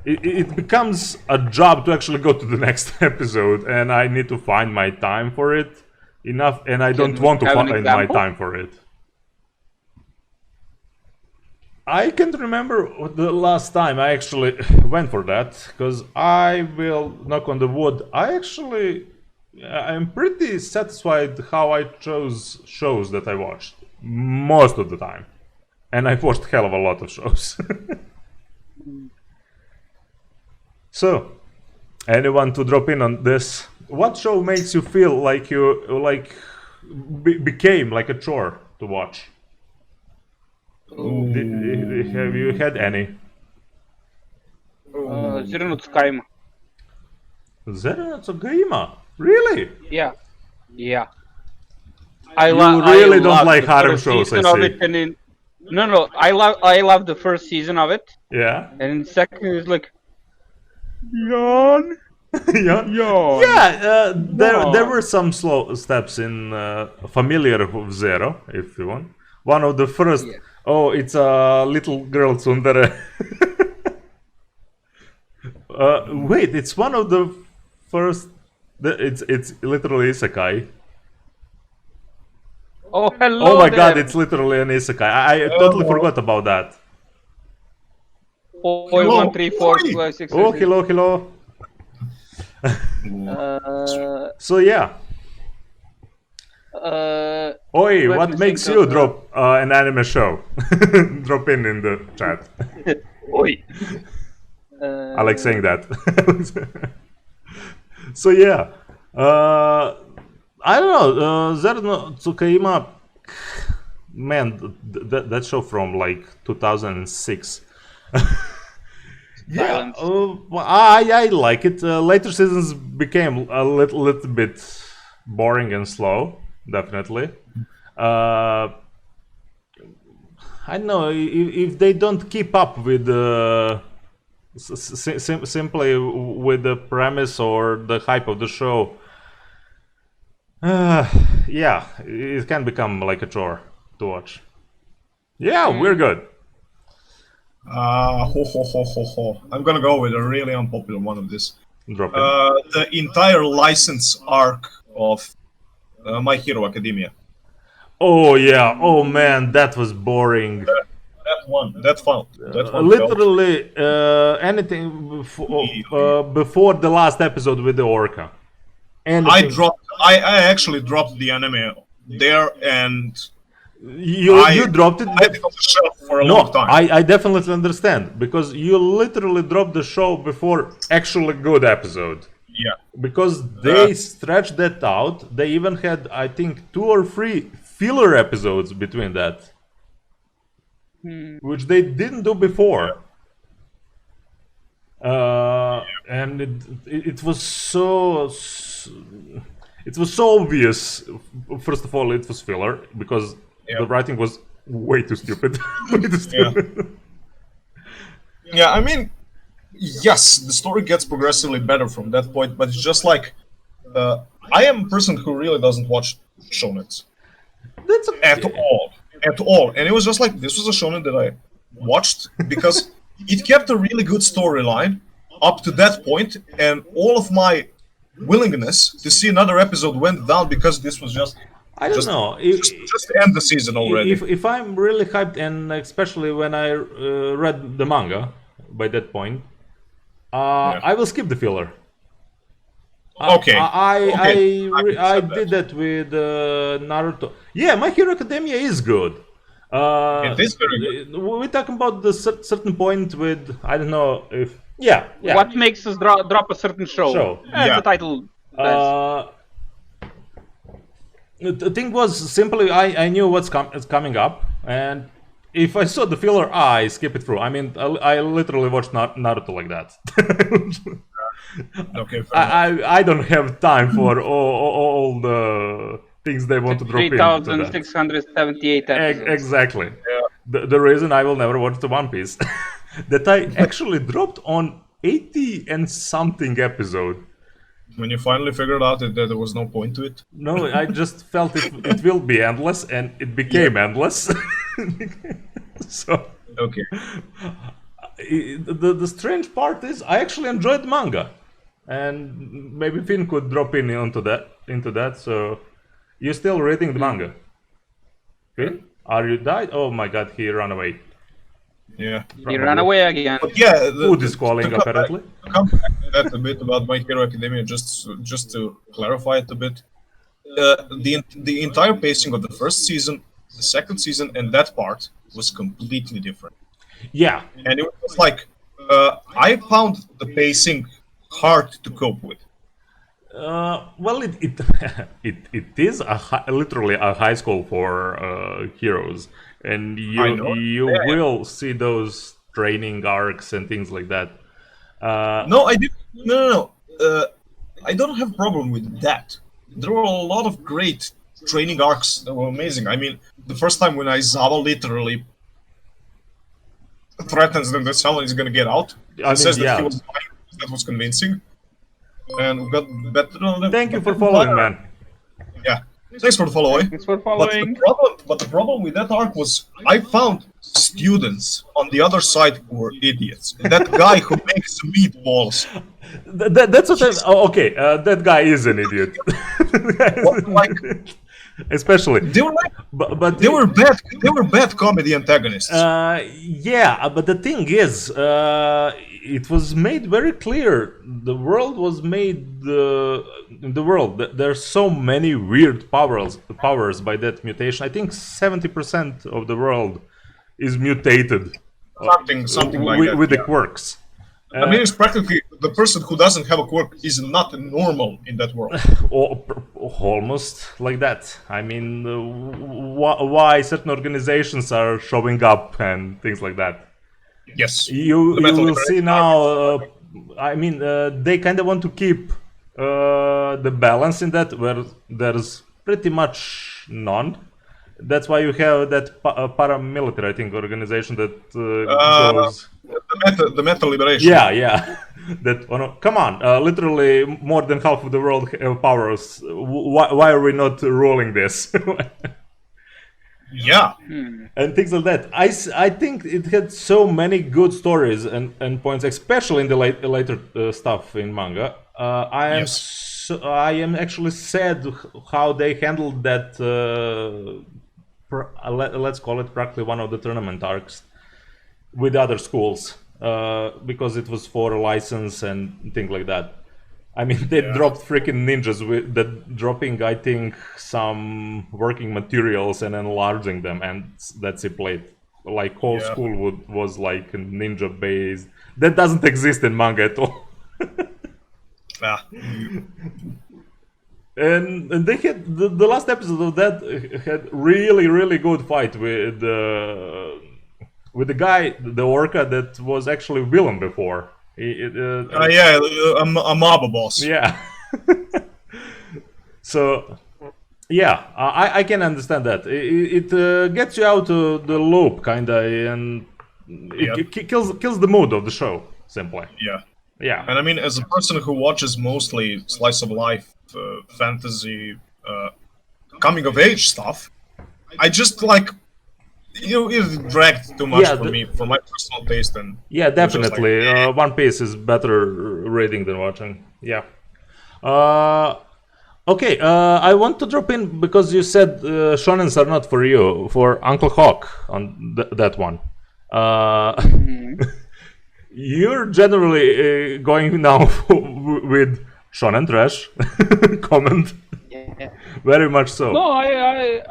it becomes a job to actually go to the next episode, and I need to find my time for it enough, and I don't want to find my time for it. I can't remember the last time I actually went for that, because I will knock on the wood. I'm pretty satisfied how I chose shows that I watched most of the time, and I've watched hell of a lot of shows. So, anyone to drop in on this? What show makes you feel like you became like a chore to watch? Have you had any?
Zero no Tsukaima.
Zero no Tsukaima? Really?
Yeah.
You really don't like harem shows, I see.
No. I love the first season of it,
Yeah.
and second is like, yawn.
Yeah. There were some slow steps in familiar with Zero, if you want. One of the first.
Yeah.
Oh, it's a little girl tsundere. Wait, it's one of the first. It's literally isekai.
Oh, hello.
Oh my
there.
god, it's literally an isekai. I totally forgot about that.
0.134
Oh, hello. So yeah. Oi,
let
what
me
makes
think
you
of,
drop an anime show? Drop in the chat.
Oi.
I like saying that. So yeah, I don't know. Zero no Tsukaima, man, that show from like 2006. Yeah, I like it. Later seasons became a little bit boring and slow, definitely. I don't know if they don't keep up with simply with the premise or the hype of the show. Yeah, it can become like a chore to watch. Yeah, we're good.
I'm gonna go with a really unpopular one of this.
Drop in.
The entire license arc of My Hero Academia.
Oh yeah. Oh man, that was boring.
That one.
Literally anything before the last episode with the orca. Anything.
I actually dropped the anime there, and
you dropped it.
I had it on the shelf for a
No,
long time.
I definitely understand, because you literally dropped the show before actually good episode.
Yeah.
Because they stretched that out. They even had, I think, 2 or 3 filler episodes between that, which they didn't do before. And it was so obvious. First of all, it was filler because the writing was way too stupid.
Yeah, I mean, yes, the story gets progressively better from that point, but it's just like I am a person who really doesn't watch shonens
That's okay.
at all, and it was just like this was a shonen that I watched because it kept a really good storyline up to that point, and all of my willingness to see another episode went down because this was just.
I don't know.
Just end the season already.
If I'm really hyped, and especially when I read the manga by that point, I will skip the filler.
Okay.
I did that with Naruto. Yeah, My Hero Academia is good.
It is very good.
We're talking about the certain point with, I don't know if... Yeah.
What makes us drop a certain show? As the title says.
The thing was simply I knew what's coming up, and if I saw the filler, I skip it through. I mean, I literally watched Naruto like that.
Okay.
I don't have time for all the things they want to drop in.
3,678 episodes.
Exactly.
Yeah.
The reason I will never watch the One Piece that I actually dropped on 80 and something episode.
When you finally figured out that there was no point to it?
No, I just felt it will be endless, and it became endless. So,
okay.
The strange part is I actually enjoyed manga, and maybe Finn could drop into that. So, you're still reading the manga? Finn, are you died? Oh my God, he ran away.
Yeah.
He ran away again.
But yeah,
Food is calling apparently.
Come back to that a bit about My Hero Academia, just to clarify it a bit. The entire pacing of the first season, the second season, and that part was completely different.
Yeah.
And it was like I found the pacing hard to cope with.
Well, it is literally a high school for heroes, and you will see those training arcs and things like that.
No, I did. No. I don't have a problem with that. There were a lot of great training arcs that were amazing. I mean, the first time when Aizawa literally threatens them that someone is going to get out, says that he was lying, that was convincing. And we got better on them.
Thank you for following, man.
Yeah, thanks for the following.
Thanks for following.
But the problem with that arc was I found students on the other side who were idiots. That guy who makes meatballs.
That's what okay, that guy is an idiot. Especially
they were like,
but
they were bad comedy antagonists.
Yeah, but the thing is, it was made very clear. The world was made in the world. There's so many weird powers by that mutation. I think 70% of the world is mutated.
Something like that.
With the quirks.
I mean, it's practically the person who doesn't have a quirk is not normal in that world.
Almost like that. I mean, why certain organizations are showing up and things like that.
Yes.
You will see now. I mean, they kind of want to keep the balance in that, where there's pretty much none. That's why you have that paramilitary, I think, organization that goes.
The Meta Liberation.
Yeah. Come on, literally more than half of the world have powers. Why are we not ruling this?
Yeah.
And things like that. I think it had so many good stories and points, especially in the later stuff in manga. I am actually sad how they handled that. Let's call it practically one of the tournament arcs with other schools, because it was for a license and things like that. I mean, they dropped freaking ninjas with that, dropping, I think, some working materials and enlarging them, and that's it. Played like whole school was like ninja based. That doesn't exist in manga at all. And they had the last episode of that had really good fight with the guy, the orca that was actually villain before.
A mob boss.
Yeah. So, yeah, I can understand that. It gets you out of the loop, kinda, and it kills the mood of the show. simply.
Yeah.
Yeah.
And I mean, as a person who watches mostly slice of life, fantasy, coming of age stuff, I just like, it dragged too much for me, for my personal taste. And
yeah, definitely, One Piece is better reading than watching. Yeah. Okay, I want to drop in because you said shonens are not for you, for Uncle Hawk on that one. You're generally going now with shonen trash comment.
Yeah.
Very much so.
No, I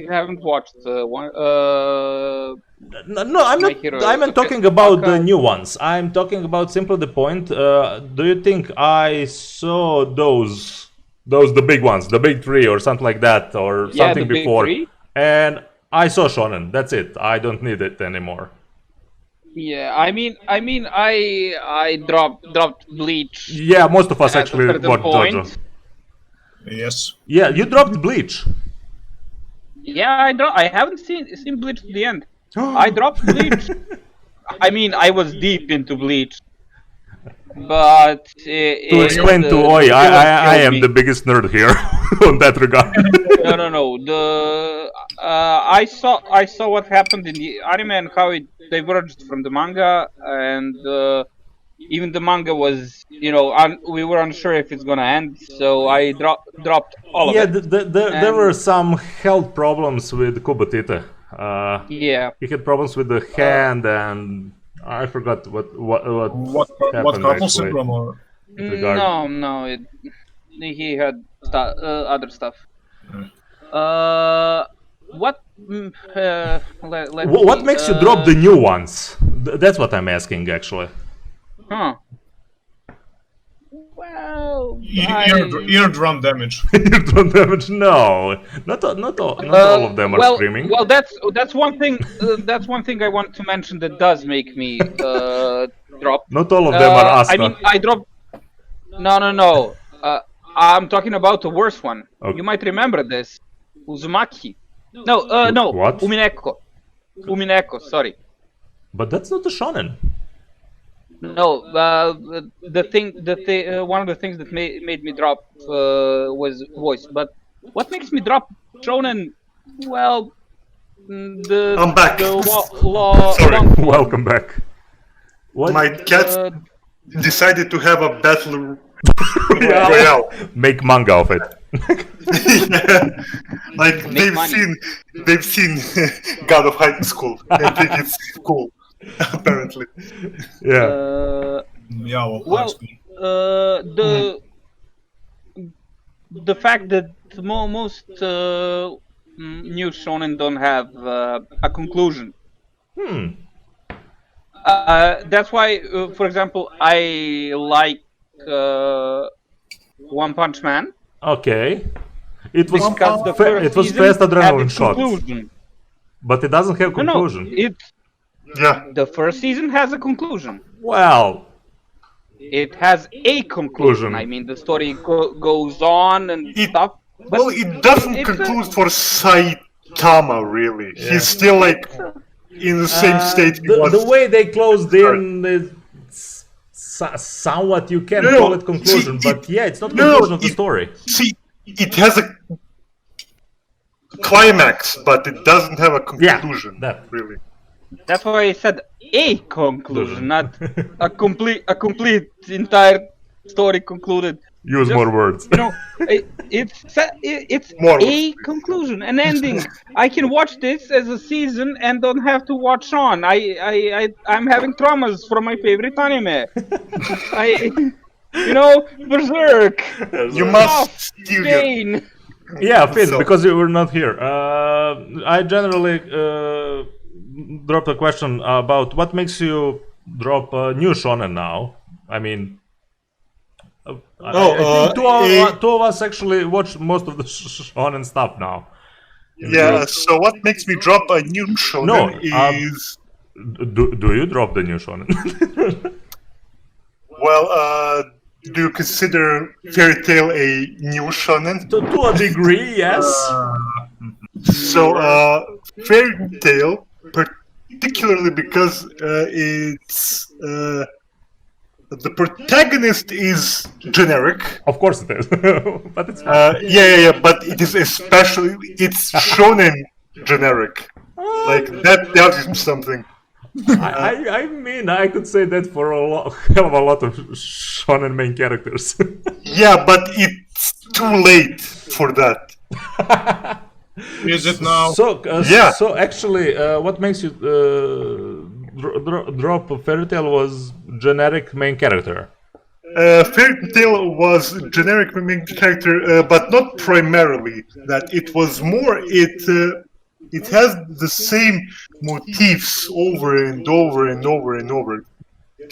haven't watched one.
No, I'm not. I'm talking about the new ones. I'm talking about simply the point. Do you think I saw those the big ones, the big three, or something like that, or something
the big
before?
three?
And I saw shonen. That's it. I don't need it anymore.
Yeah, I mean, I dropped Bleach.
Yeah, most of us
at
actually
a certain
watched
point.
JoJo.
yes.
Yeah, you dropped Bleach.
Yeah, I haven't seen Bleach to the end. I dropped Bleach. I mean, I was deep into Bleach, but
To explain to Oi, I am the biggest nerd here on that regard.
No. I saw what happened in the anime and how it diverged from the manga, and even the manga was, we were unsure if it's gonna end, so I dropped all of it.
Yeah, there were some health problems with Kubatita.
Yeah,
he had problems with the hand, and I forgot what happened
couple
actually.
syndrome or
no, he had other stuff. What
makes you drop the new ones? That's what I'm asking actually.
Huh. Well,
eardrum damage.
Eardrum damage? No, not all of them are screaming.
Well, that's one thing. That's one thing I want to mention that does make me drop.
Not all of them are Asta.
I mean, I dropped. No. I'm talking about the worst one. Okay. You might remember this. Uzumaki. No.
What?
Umineko. Sorry.
But that's not a shonen.
No, one of the things that made me drop was voice. But what makes me drop shonen? Well,
I'm back.
Sorry.
Welcome back.
What? My cat decided to have a battle royale.
Make manga of it.
Yeah. Like they've seen God of High School and think it's cool. Apparently.
Yeah.
The fact that most new shonen don't have a conclusion. That's why, for example, I like One Punch Man.
Okay. It was
fast
adrenaline shot. But it doesn't have conclusion.
The first season has a conclusion.
Well,
it has a conclusion. I mean, the story goes on and stuff.
Well, it doesn't conclude for Saitama, really. Yeah. He's still like in the same state he was.
The way they closed in, somewhat you can call it conclusion, but it's not conclusion of the story.
See, it has a climax, but it doesn't have a conclusion. Really.
That's why I said a conclusion, not a complete entire story concluded.
Use more words.
It's a conclusion, an ending. I can watch this as a season and don't have to watch on. I'm having traumas from my favorite anime. Berserk.
You must steal
Finn.
Yeah, Finn, because you were not here. I generally dropped a question about what makes you drop new shonen now. I mean, I think two of us actually watch most of the shonen stuff now.
Yeah, so what makes me drop a new shonen is...
Do you drop the new shonen?
Well, do you consider Fairy Tail a new shonen?
To a degree, yes.
So, Fairy Tail particularly because it's the protagonist is generic.
Of course it is, but it's fine.
Yeah. But it is especially it's shonen generic. Like that tells you something.
I mean, I could say that for hell of a lot of shonen main characters.
Yeah, but it's too late for that.
Is it now?
So,
Yeah.
So actually, what makes you drop Fairy Tail was generic main character.
Fairy Tail was generic main character, but not primarily. That it was more it has the same motifs over and over and over and over.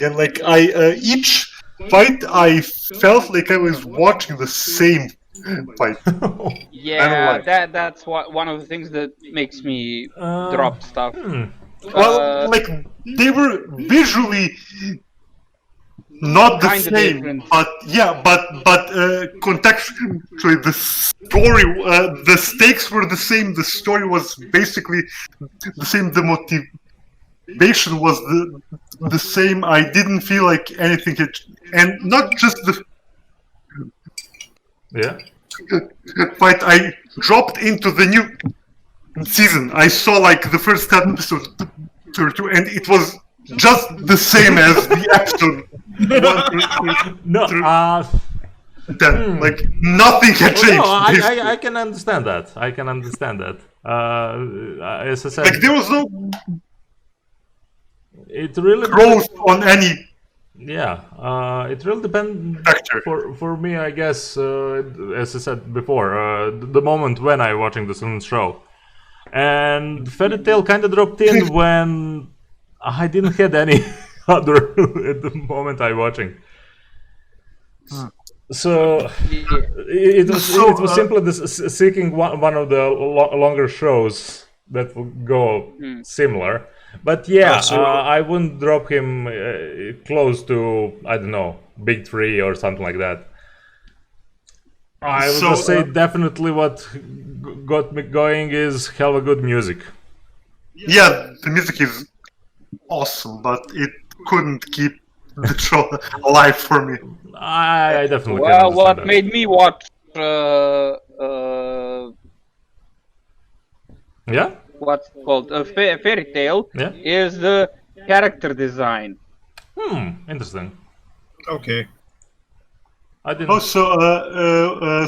And like each fight, I felt like I was watching the same fight.
Yeah, that's one of the things that makes me drop stuff.
Well, like they were visually not the
Kinda
same,
different.
but yeah, but contextually the story, the stakes were the same. The story was basically the same. The motivation was the same. I didn't feel like anything had, and not just the
Yeah.
fight. I dropped into the new season. I saw like the first episode two, and it was just the same as the episode 1
No,
through 10.
Hmm.
Like nothing had changed.
no,
basically.
I can understand that. I can understand that. As I said,
Like there was no
it really
growth on any
yeah. It really depends.
actor.
For me, I guess, as I said before, the moment when I watching the Sun show, and Fairy Tail kind of dropped in when I didn't have any other at the moment I watching. So it was simply seeking one of the longer shows that would go similar. But yeah, I wouldn't drop him close to, I don't know, Big 3 or something like that. I would just say definitely what got me going is hell of a good music.
Yeah, the music is awesome, but it couldn't keep the show alive for me.
I definitely can
Well,
understand
what
that.
made me watch
Yeah?
what's called a Fairy Tail
Yeah?
is the character design.
Interesting.
Okay.
I didn't.
Also,
I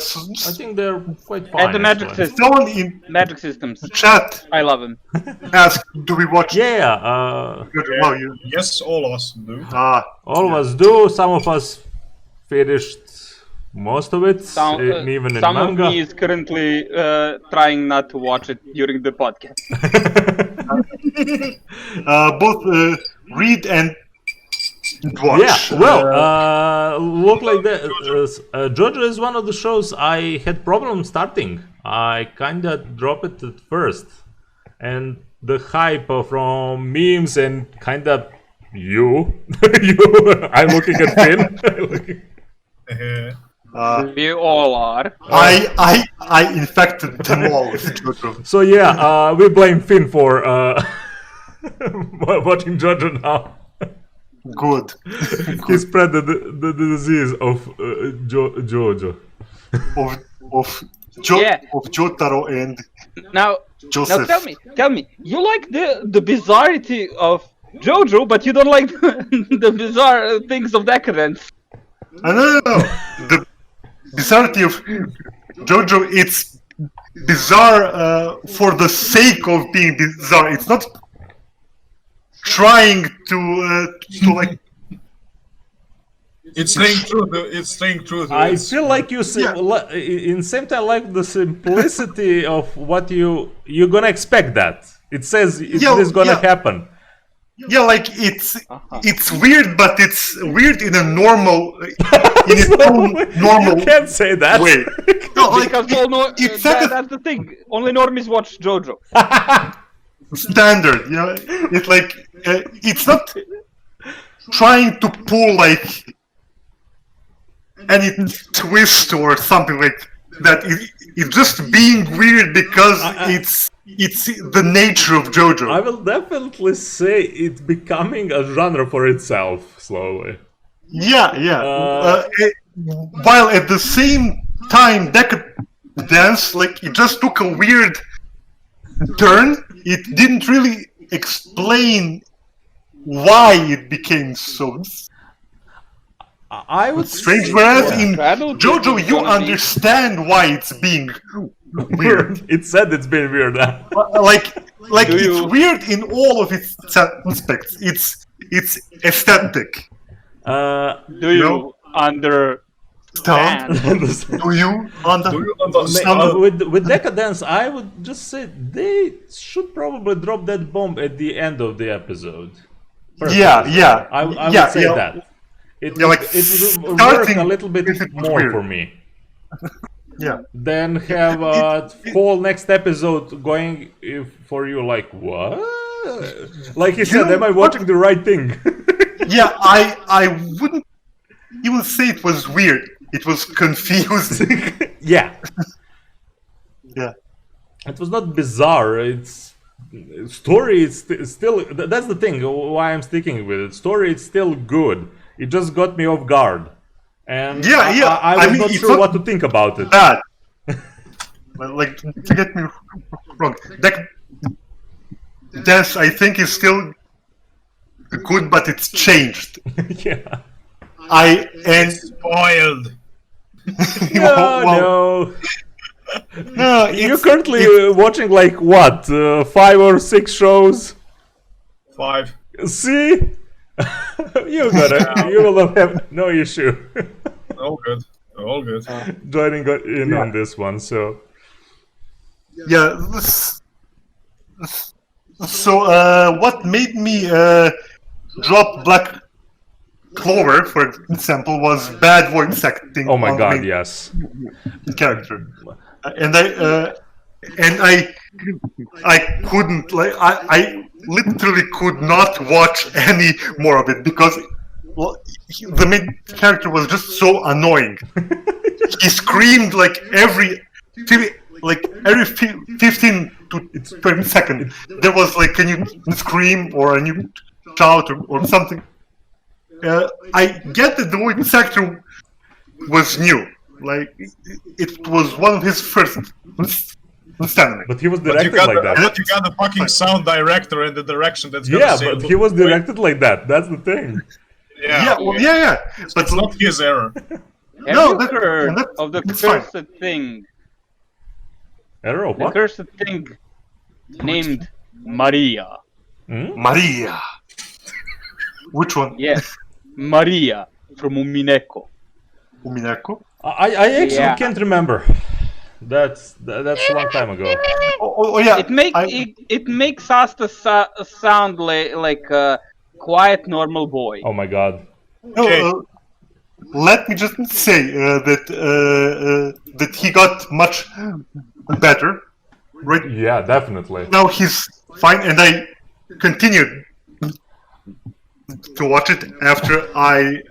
think they're quite fine.
And the magic
actually.
system.
someone in
Magic systems.
the chat
I love him.
asked, "Do we watch?"
Yeah,
Oh, you.
Yes, all of us do.
all of us do. Some of us finished most of it, even in
Some
manga.
of me is currently trying not to watch it during the podcast.
Both read and watch.
Yeah, well, look like that. JoJo is one of the shows I had problems starting. I kinda dropped it at first, and the hype from memes and kinda you, I'm looking at Finn.
We all are.
I infected them all with JoJo.
So yeah, we blame Finn for watching JoJo now.
Good.
He spread the disease of JoJo.
Of
Yeah.
Jotaro and
Now
Joseph.
tell me, you like the bizarrity of JoJo, but you don't like the bizarre things of Decadence.
No. The bizarrity of JoJo, it's bizarre for the sake of being bizarre. It's not trying to like.
It's staying true. It's staying true.
I feel like you say, in same time, like the simplicity of what you're gonna expect that it says it is gonna happen.
Yeah, like it's weird, but it's weird in a normal, in its own normal
You can't say that.
way. No, like
Because
it's set a
that's the thing. Only normies watch JoJo.
standard. You know, it's like it's not trying to pull like any twist or something like that. it's just being weird because it's the nature of JoJo.
I will definitely say it's becoming a genre for itself slowly.
Yeah. While at the same time, Decadence, like, it just took a weird turn. It didn't really explain why it became so
I would
strange.
say,
Whereas
yeah.
in JoJo, you understand why it's being weird.
It said it's been weird.
Like it's weird in all of its aspects. It's aesthetic.
Do you understand?
Do you understand?
With Decadence, I would just say they should probably drop that bomb at the end of the episode.
Yeah.
I would say that. It would work a little bit more for me.
Yeah.
Then have a whole next episode going for you, like, what? Like he said, am I watching the right thing?
Yeah, I wouldn't even say it was weird. It was confusing.
Yeah.
Yeah.
It was not bizarre. It's story is still, that's the thing why I'm sticking with it. Story is still good. It just got me off guard. And I was not sure what to think about it.
Bad. Like, to get me wrong, Dance, I think, is still good, but it's changed.
Yeah.
Spoiled.
No. You're currently watching like what? 5 or 6 shows?
5.
See? You will not have no issue.
All good.
Joining in on this one, so.
Yeah. So, what made me drop Black Clover, for example, was bad voice acting.
Oh my god, yes.
Character, and I couldn't, like, I literally could not watch any more of it because the main character was just so annoying. He screamed like every 15 to 20 seconds. There was like a new scream or a new shout or something. I get that the voice actor was new. Like, it was one of his first anime.
But he was directed like that.
But you got the fucking sound director in the direction that's gonna
Yeah,
say
but he was directed like that. That's the thing.
Yeah.
But
it's not his error.
Have you heard of the cursed thing?
Error of
The
what?
cursed thing named Maria.
Maria. Which one?
Yes, Maria from Umineko.
Umineko?
I actually can't remember. That's a long time ago.
Oh yeah.
It makes us sound like a quiet normal boy.
Oh my god.
Okay. Let me just say that he got much better, right?
Yeah, definitely.
Now he's fine, and I continued to watch it after I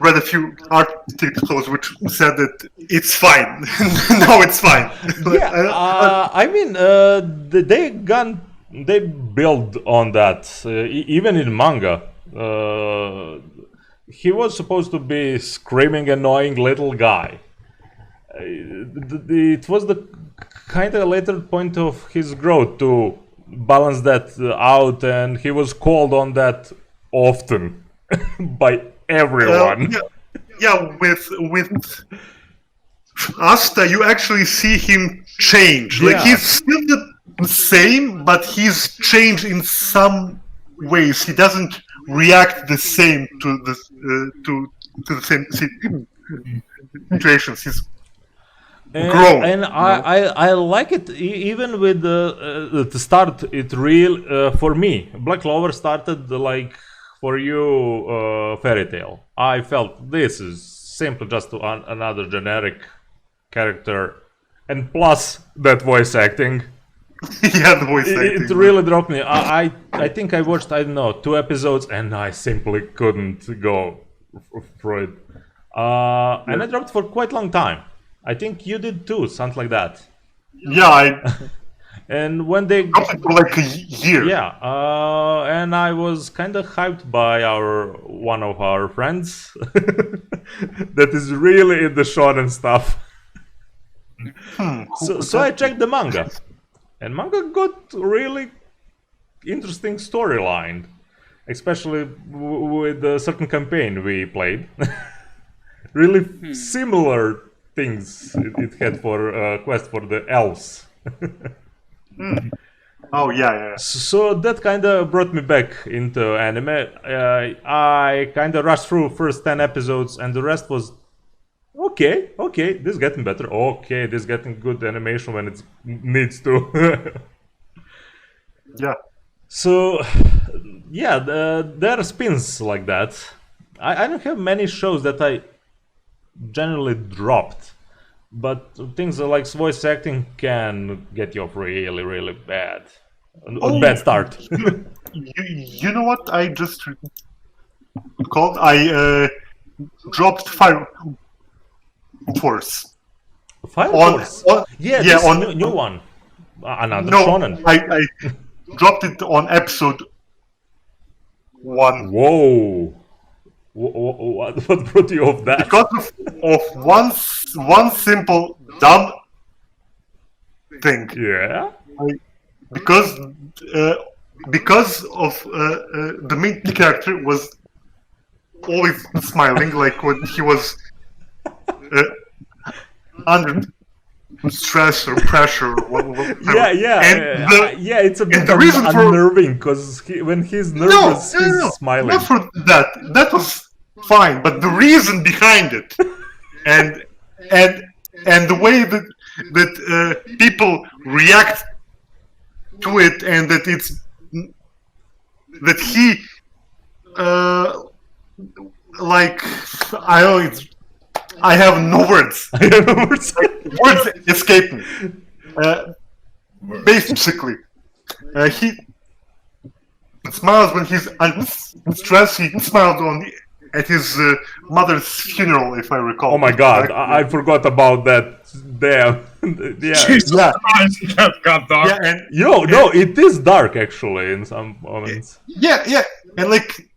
read a few articles which said that it's fine. No, it's fine.
Yeah, I mean, they build on that. Even in manga, he was supposed to be screaming, annoying little guy. It was the kind of later point of his growth to balance that out, and he was called on that often by everyone.
With Asta, you actually see him change.
Yeah.
Like, he's still the same, but he's changed in some ways. He doesn't react the same to the same situations. He's grown.
And I like it even with the start. It real for me. Black Clover started like for you Fairy Tail. I felt this is simply just another generic character, and plus that voice acting.
Yeah, the voice acting.
It really dropped me. I think I watched, I don't know, 2 episodes, and I simply couldn't go through it. And I dropped for quite a long time. I think you did too, something like that.
Yeah, I
And when they
dropped it for like a year.
Yeah, and I was kind of hyped by one of our friends that is really in the shonen stuff. So I checked the manga, and manga got really interesting storyline, especially with a certain campaign we played. Really similar things it had for quest for the elves.
Oh yeah.
So that kind of brought me back into anime. I kind of rushed through first 10 episodes, and the rest was okay, this is getting better. Okay, this is getting good animation when it needs to.
Yeah.
So, yeah, there are spins like that. I don't have many shows that I generally dropped, but things like voice acting can get you off really, really bad. A bad start.
You know what? I just recalled. I dropped Fire Force.
Fire Force? Yeah,
yeah,
this
on
new one. Another
no,
shonen.
I dropped it on episode 1.
Whoa. What brought you off that?
Because of one simple dumb thing.
Yeah?
Because of the main character was always smiling, like when he was under stress or pressure.
Yeah, it's a bit
reason
unnerving because when he's nervous, he's smiling.
Not for that was fine, but the reason behind it, and the way that people react to it, and that he like I don't know, I have no words. Words escape me. Basically, he smiles when he's stressed. He smiled at his mother's funeral, if I recall.
Oh my god, I forgot about that. Damn. Yeah.
Jesus Christ, that got dark.
Yeah, and
no, it is dark actually in some moments.
Yeah, and like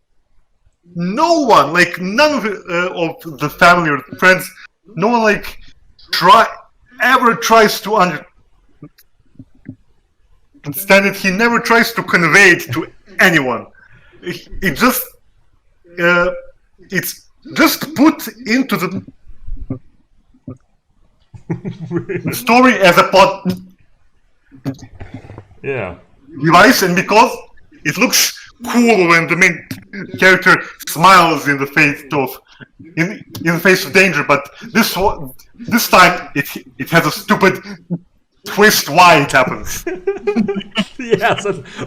no one, like none of the family or friends, no one like ever tries to understand it. He never tries to convey it to anyone. It just it's just put into the story as a plot device, and because it looks cool when the main character smiles in the face of danger, but this time it has a stupid twist why it happens.
Yes.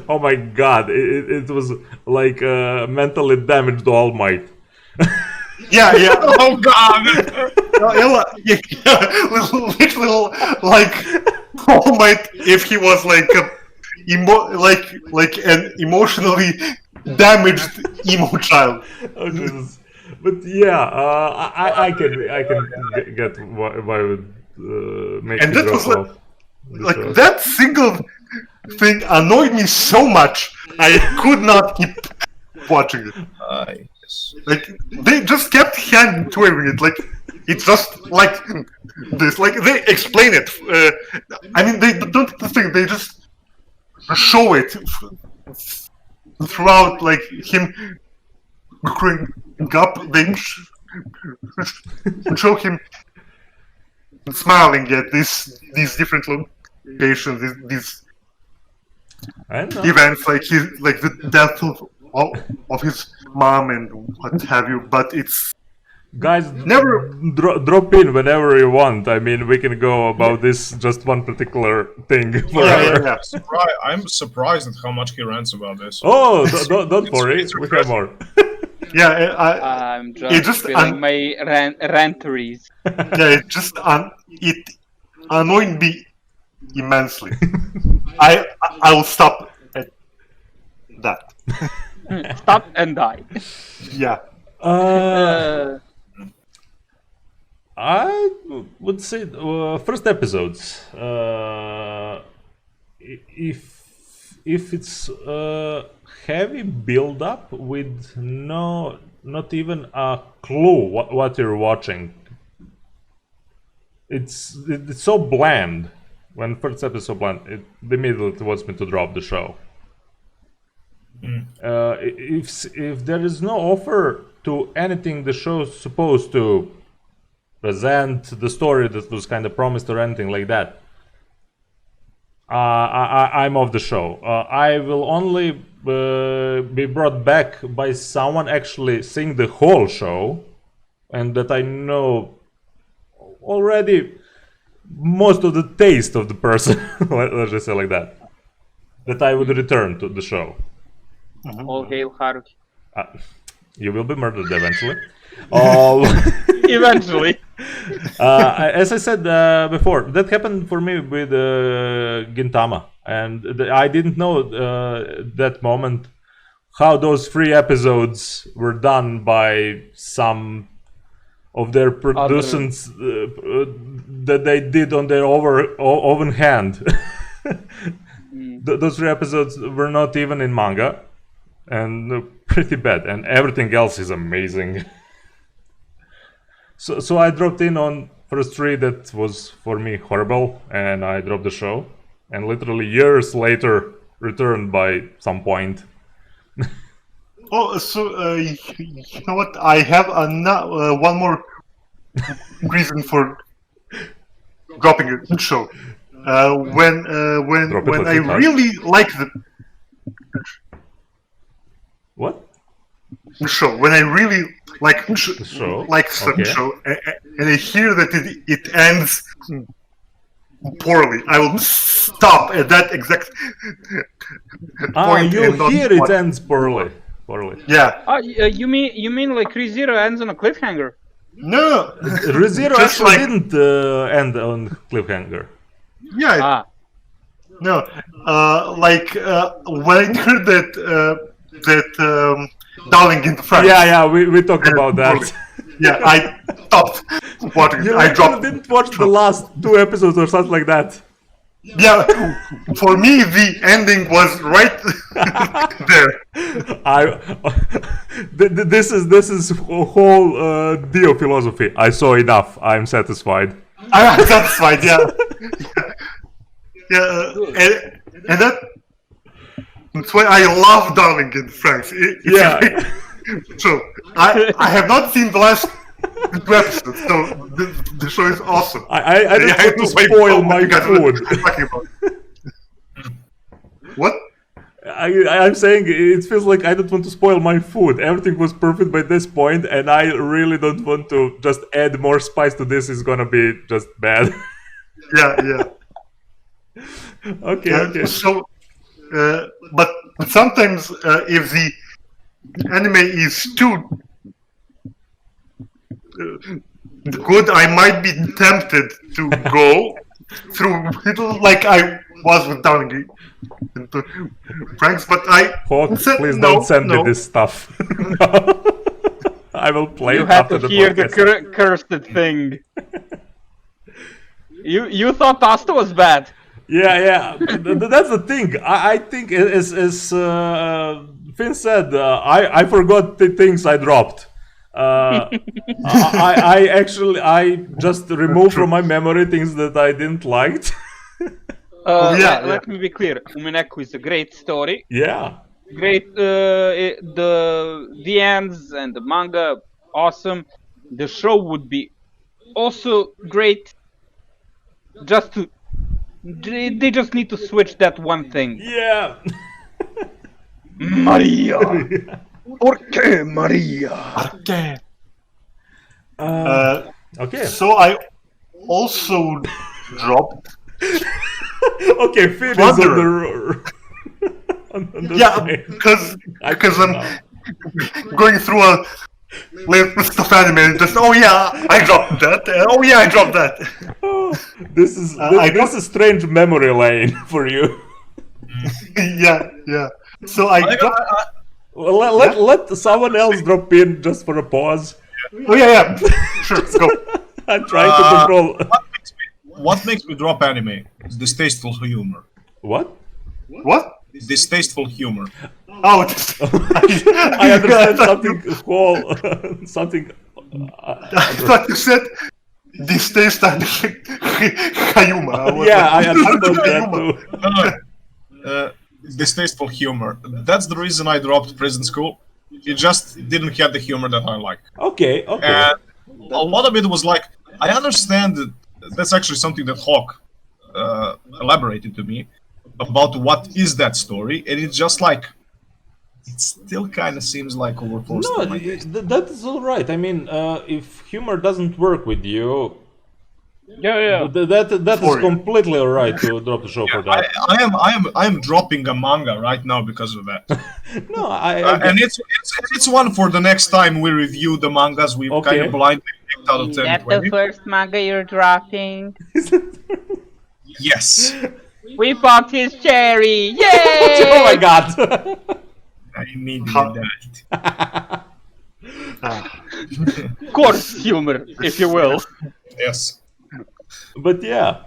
Oh my god, it was like mentally damaged All Might.
Yeah.
Oh god.
Literally, like All Might if he was like like an emotionally damaged emo child.
Oh Jesus! But yeah, I can get why would make
and
you
that was
drop off.
like that single thing annoyed me so much I could not keep watching it.
Yes.
Like they just kept hand waving it, like it's just like this. Like they explain it. I mean, they don't think, they just show it throughout, like him growing up. They show him smiling at these different locations, these events, like the death of his mom and what have you. But it's
guys,
never
drop in whenever you want. I mean, we can go about this just one particular thing forever.
Yeah.
I'm surprised at how much he rants about this.
Oh, don't worry, we have more.
Yeah,
I'm just feeling my ranteries.
Yeah, it annoyed me immensely. I will stop at that.
Stop and die.
Yeah.
I would say first episodes. If it's heavy build up with not even a clue what you're watching. It's so bland. When first episode bland, it immediately wants me to drop the show. If there is no offer to anything the show's supposed to present, the story that was kind of promised or anything like that, I'm off the show. I will only be brought back by someone actually seeing the whole show, and that I know already most of the taste of the person. Let's just say like that. That I would return to the show.
All hail Haruki.
You will be murdered eventually.
Eventually.
As I said before, that happened for me with Gintama, and I didn't know that moment how those 3 episodes were done by some of their producers that they did on their own hand. Those 3 episodes were not even in manga, and pretty bad, and everything else is amazing. So I dropped in on first 3 that was for me horrible, and I dropped the show, and literally years later returned by some point.
Oh, so you know what? I have one more reason for dropping the show. When I really like the
What?
show, when I really like some
show,
and I hear that it ends poorly, I will stop at that exact point.
You hear it ends poorly.
Yeah.
You mean like ReZero ends on a cliffhanger?
No.
ReZero actually didn't end on cliffhanger.
Yeah. No. When I heard that Darling in the France.
Yeah, we talked about that.
Yeah, I stopped watching it.
I didn't watch the last 2 episodes or something like that.
Yeah, for me the ending was right there.
This is a whole Dio philosophy. I saw enough. I'm satisfied.
I'm satisfied. Yeah. Yeah, and that's why I love Darling in France. So I have not seen the last 2 episodes, so the show is awesome.
I don't want to spoil my food.
What?
I'm saying it feels like I don't want to spoil my food. Everything was perfect by this point, and I really don't want to just add more spice to this. It's gonna be just bad.
Yeah.
Okay.
So, but sometimes if the anime is too good, I might be tempted to go through it like I was with Darling in Franks, but
Hawk, please don't send me this stuff. I will play it after the podcast.
You had to hear the cursed thing. You thought Asta was bad.
Yeah. That's the thing. I think, as Finn said, I forgot the things I dropped. I just removed from my memory things that I didn't like.
Let me be clear. Umineko is a great story.
Yeah.
Great. The ends and the manga, awesome. The show would be also great. They just need to switch that one thing.
Yeah.
Maria. ¿Por qué Maria?
Okay.
So I also dropped.
Okay, Finn is on the
because I'm going through a list of anime and just I dropped that. I dropped that.
This is strange memory lane for you.
Yeah. So I dropped.
Let someone else drop in just for a pause.
Yeah. Sure, go.
I'm trying to control.
What makes me drop anime? Distasteful humor.
What?
What?
Distasteful humor.
Oh,
I understand something whole, something.
I thought you said distaste and Hayuma.
Yeah, I understood that too.
No. Distasteful humor. That's the reason I dropped Prison School. It just didn't have the humor that I like.
Okay.
And a lot of it was like, I understand that that's actually something that Hawk elaborated to me about what is that story, and it's just like, it still kind of seems like overforced.
No, that's all right. I mean, if humor doesn't work with you, that is completely all right to drop the show for that.
I am dropping a manga right now because of that.
No,
and it's one for the next time we review the mangas we kind of blindly picked out of 10
That's the first manga you're dropping.
Yes.
We popped his cherry! Yay!
Oh my god!
I needed that.
Coarse humor, if you will.
Yes.
But yeah,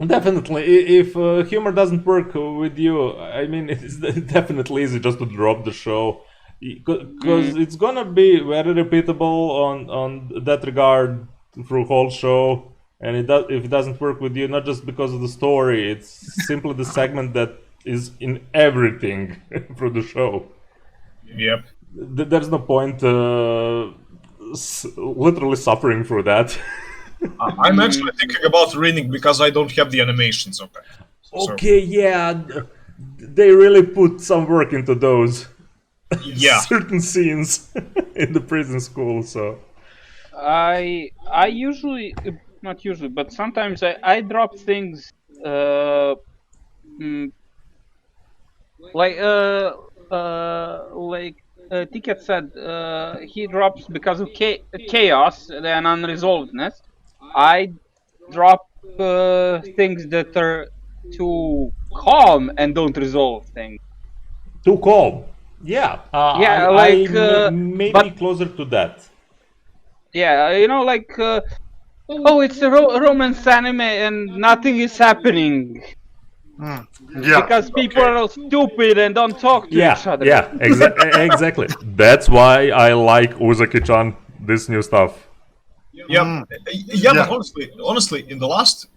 definitely. If humor doesn't work with you, I mean, it's definitely easy just to drop the show, because it's gonna be very repeatable on that regard through whole show. And if it doesn't work with you, not just because of the story, it's simply the segment that is in everything through the show.
Yep.
There's no point literally suffering through that.
I'm actually thinking about reading because I don't have the animations.
Okay, yeah, they really put some work into those certain scenes in the prison school. So
I usually, not usually, but sometimes I drop things like Ticket said, he drops because of chaos and unresolvedness. I drop things that are too calm and don't resolve things.
Too calm? Yeah.
Yeah,
maybe closer to that.
Yeah, you know, like, oh, it's a romance anime and nothing is happening.
Yeah.
Because people are stupid and don't talk to each other.
Yeah, exactly. That's why I like Uzaki-chan, this new stuff.
Yeah, but honestly, in the last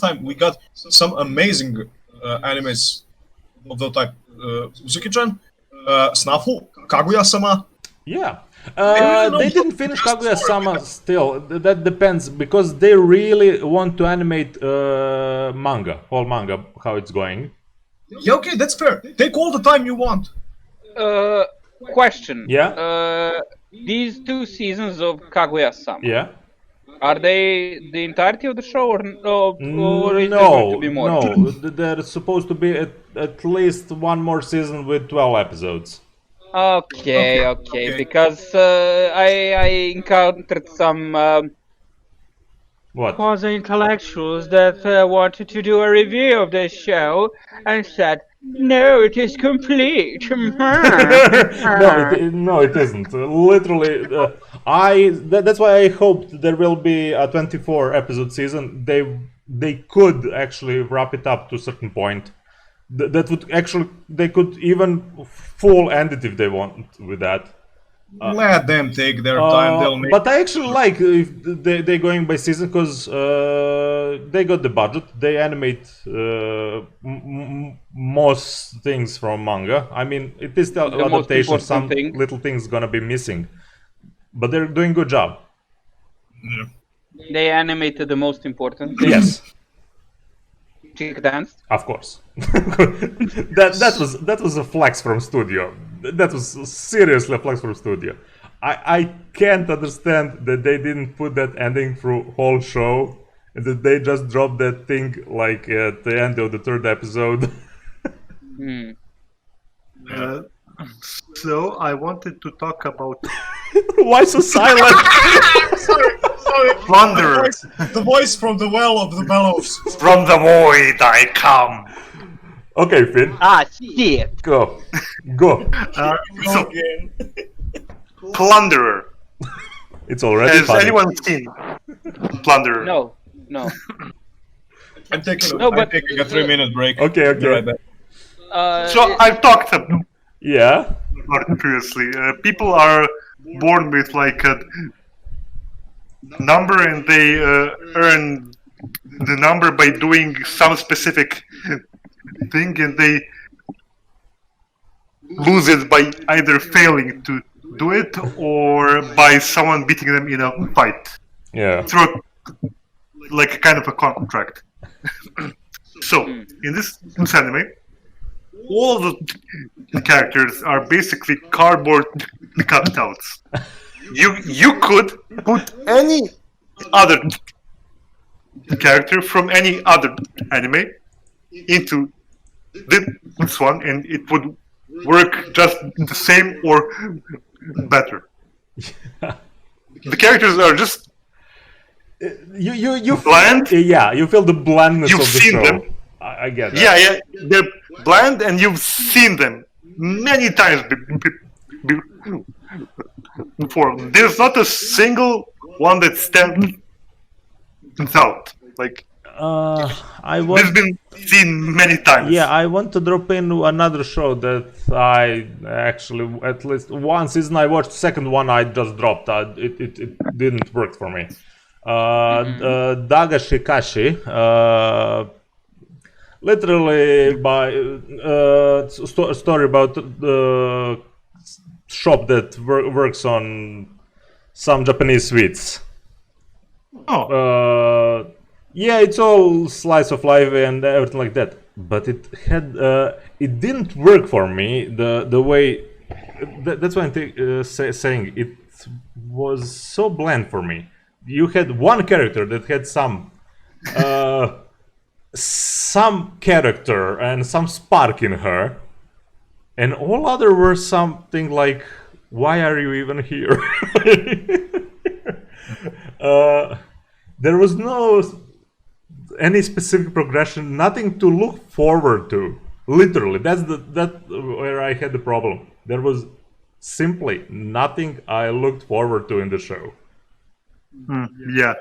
time we got some amazing animes of the type Uzaki-chan, Snafu, Kaguya-sama.
Yeah. They didn't finish Kaguya-sama still. That depends, because they really want to animate whole manga, how it's going.
Yeah, okay, that's fair. Take all the time you want.
Question.
Yeah?
These 2 seasons of Kaguya-sama.
Yeah?
Are they the entirety of the show, or is there going to be more?
No, there's supposed to be at least one more season with 12 episodes.
Okay. Because I encountered some quasi-intellectuals that wanted to do a review of this show and said, "No, it is complete."
No, it isn't. Literally, that's why I hoped there will be a 24 episode season. They could actually wrap it up to a certain point. That would actually, they could even full end it if they want with that.
Let them take their time. They'll make.
But I actually like if they're going by season, because they got the budget. They animate most things from manga. I mean, it is still adaptation. Some little things gonna be missing, but they're doing good job.
Yeah.
They animated the most important thing.
Yes.
Chick dance?
Of course. that was a flex from studio. That was seriously a flex from studio. I can't understand that they didn't put that ending through whole show, and that they just dropped that thing like at the end of the 3rd episode.
So I wanted to talk about.
Why so silent?
Sorry.
Wanderers.
The voice from the well of the bellows.
From the void I come.
Okay, Finn.
Shit.
Go.
Plunderer.
It's already
Has
funny.
anyone seen Plunder?
No.
I'm taking
No, but-
a 3-minute break.
Okay.
Be right back.
So I've talked about
Yeah.
it previously. People are born with like a number, and they earn the number by doing some specific thing, and they lose it by either failing to do it or by someone beating them in a fight
Yeah.
through like kind of a contract. So in this anime, all the characters are basically cardboard cutouts. You could put any other character from any other anime into this one, and it would work just the same or better. The characters are just
You
bland.
Yeah, you feel the blandness
You've
of the
seen
show.
them.
I get that.
Yeah, they're bland, and you've seen them many times before. There's not a single one that stands out. Like
I
this
want.
been seen many times.
Yeah, I want to drop in another show that I actually at least one season I watched. Second one I just dropped. It didn't work for me. Dagashikashi. Literally by story about the shop that works on some Japanese sweets.
Oh,
Yeah, it's all slice of life and everything like that. But it had it didn't work for me the way. That's why I'm saying it was so bland for me. You had one character that had some character and some spark in her, and all other were something like, "Why are you even here?" There was no any specific progression, nothing to look forward to. Literally, that's where I had the problem. There was simply nothing I looked forward to in the show.
yeah.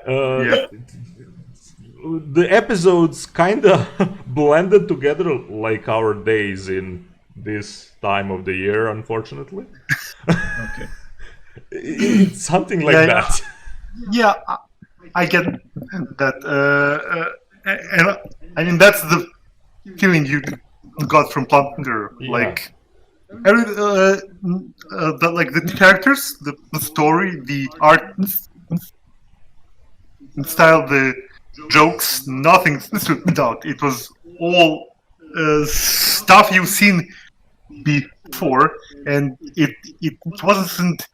The episodes kind of blended together like our days in this time of the year, unfortunately.
Okay.
It's something like
Yeah,
that.
Yeah, I get that, and I mean that's the feeling you got from Plunder.
Yeah.
Like the characters, the story, the art style, the jokes, nothing stood out. It was all stuff you've seen before, and it wasn't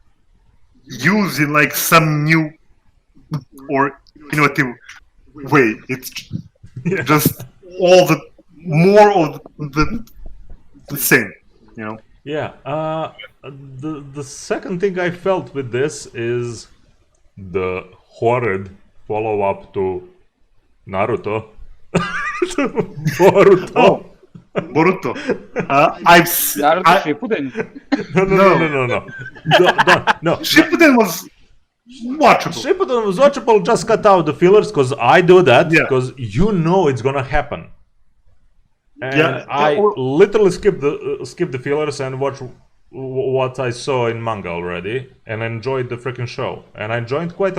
used in like some new or innovative way. It's just all the more of the same, you know.
Yeah. The second thing I felt with this is the horrid follow-up to Naruto. Boruto.
Oh, Boruto.
Naruto Shippuden.
No.
Shippuden was watchable.
Shippuden was watchable. Just cut out the fillers because I do that
Yeah.
because you know it's gonna happen. And
Yeah,
I
or-
literally skip the fillers and watch what I saw in manga already, and enjoyed the freaking show. And I enjoyed quite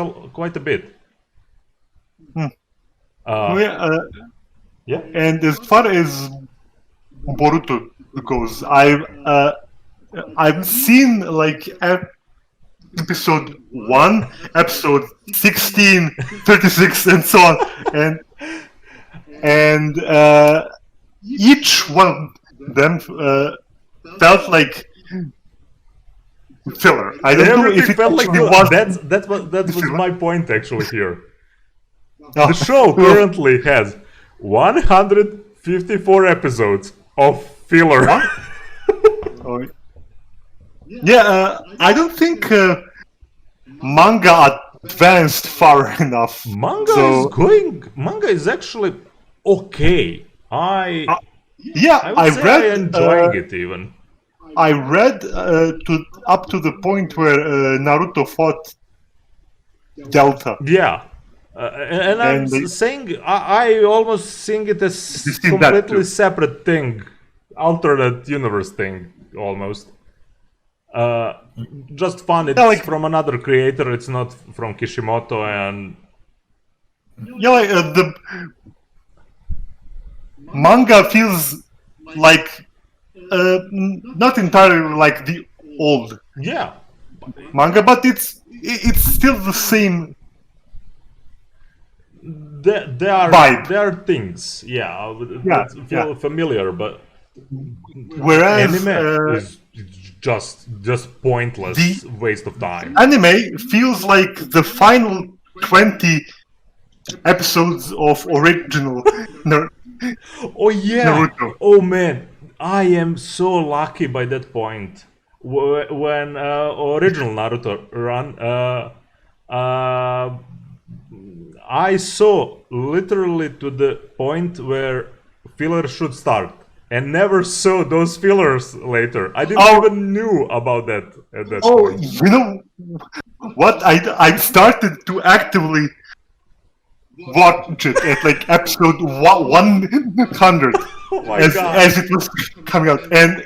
a bit. Yeah.
And as far as Boruto goes, I've seen like episode 1, episode 16, 36, and so on, and each one of them felt like filler. I don't know if it
felt like
actually was.
that was
filler.
my point actually here.
No.
The show currently has 154 episodes of filler.
Oh, yeah, I don't think manga advanced far enough.
Manga is actually okay. I
Yeah,
would say
read.
I'm enjoying it even.
I read up to the point where Naruto fought Delta.
Yeah. And I'm saying, I almost think it as completely separate thing, alternate universe thing, almost. Just fun. It's from another creator. It's not from Kishimoto, and
the manga feels like not entirely like the old manga, but it's still the same.
There are things, that feel familiar, but
whereas
anime is just pointless waste of time.
Anime feels like the final 20 episodes of original Naruto.
Oh man, I am so lucky by that point. When original Naruto run, I saw literally to the point where filler should start, and never saw those fillers later. I didn't even knew about that at that point.
You know what? I started to actively watch it at like episode 100 as it was coming out, and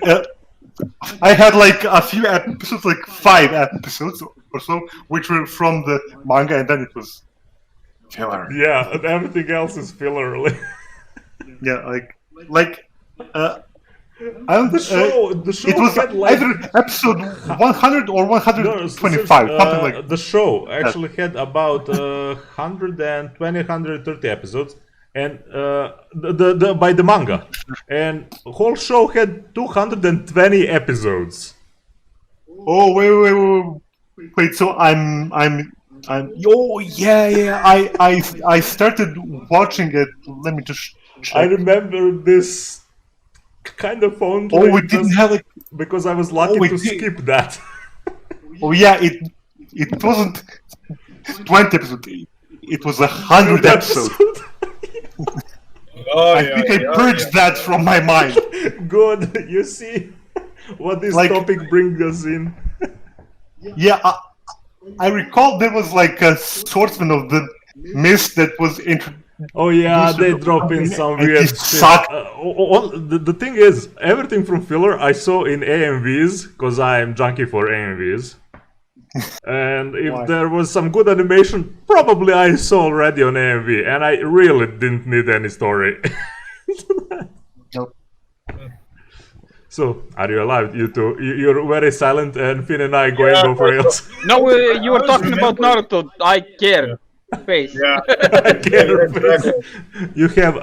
I had like a few episodes, like 5 episodes or so, which were from the manga, and then it was filler.
Yeah, and everything else is filler.
Yeah,
the show
it was
had like
either episode 100 or 125, something like that.
The show actually had about 120, 130 episodes, and by the manga, and the whole show had 220 episodes.
Oh wait! So I'm. Oh yeah. I started watching it. Let me just check.
I remember this kind of fondly.
Oh, we didn't have like
because I was lucky to skip that.
Oh yeah, it wasn't 20 episodes. It was 100 episodes. I think I purged that from my mind.
Good, you see what this topic brings us in.
Yeah, I recall there was like a Swordsman of the Mist that was introduced.
Oh yeah, they drop in some weird shit. The thing is, everything from filler I saw in AMVs, because I am junkie for AMVs. And if there was some good animation, probably I saw already on AMV, and I really didn't need any story.
Nope.
So, are you alive, you two? You're very silent, and Finn and I going off rails.
No, you were talking about Naruto. I care. Face.
Yeah.
I care. Face. You have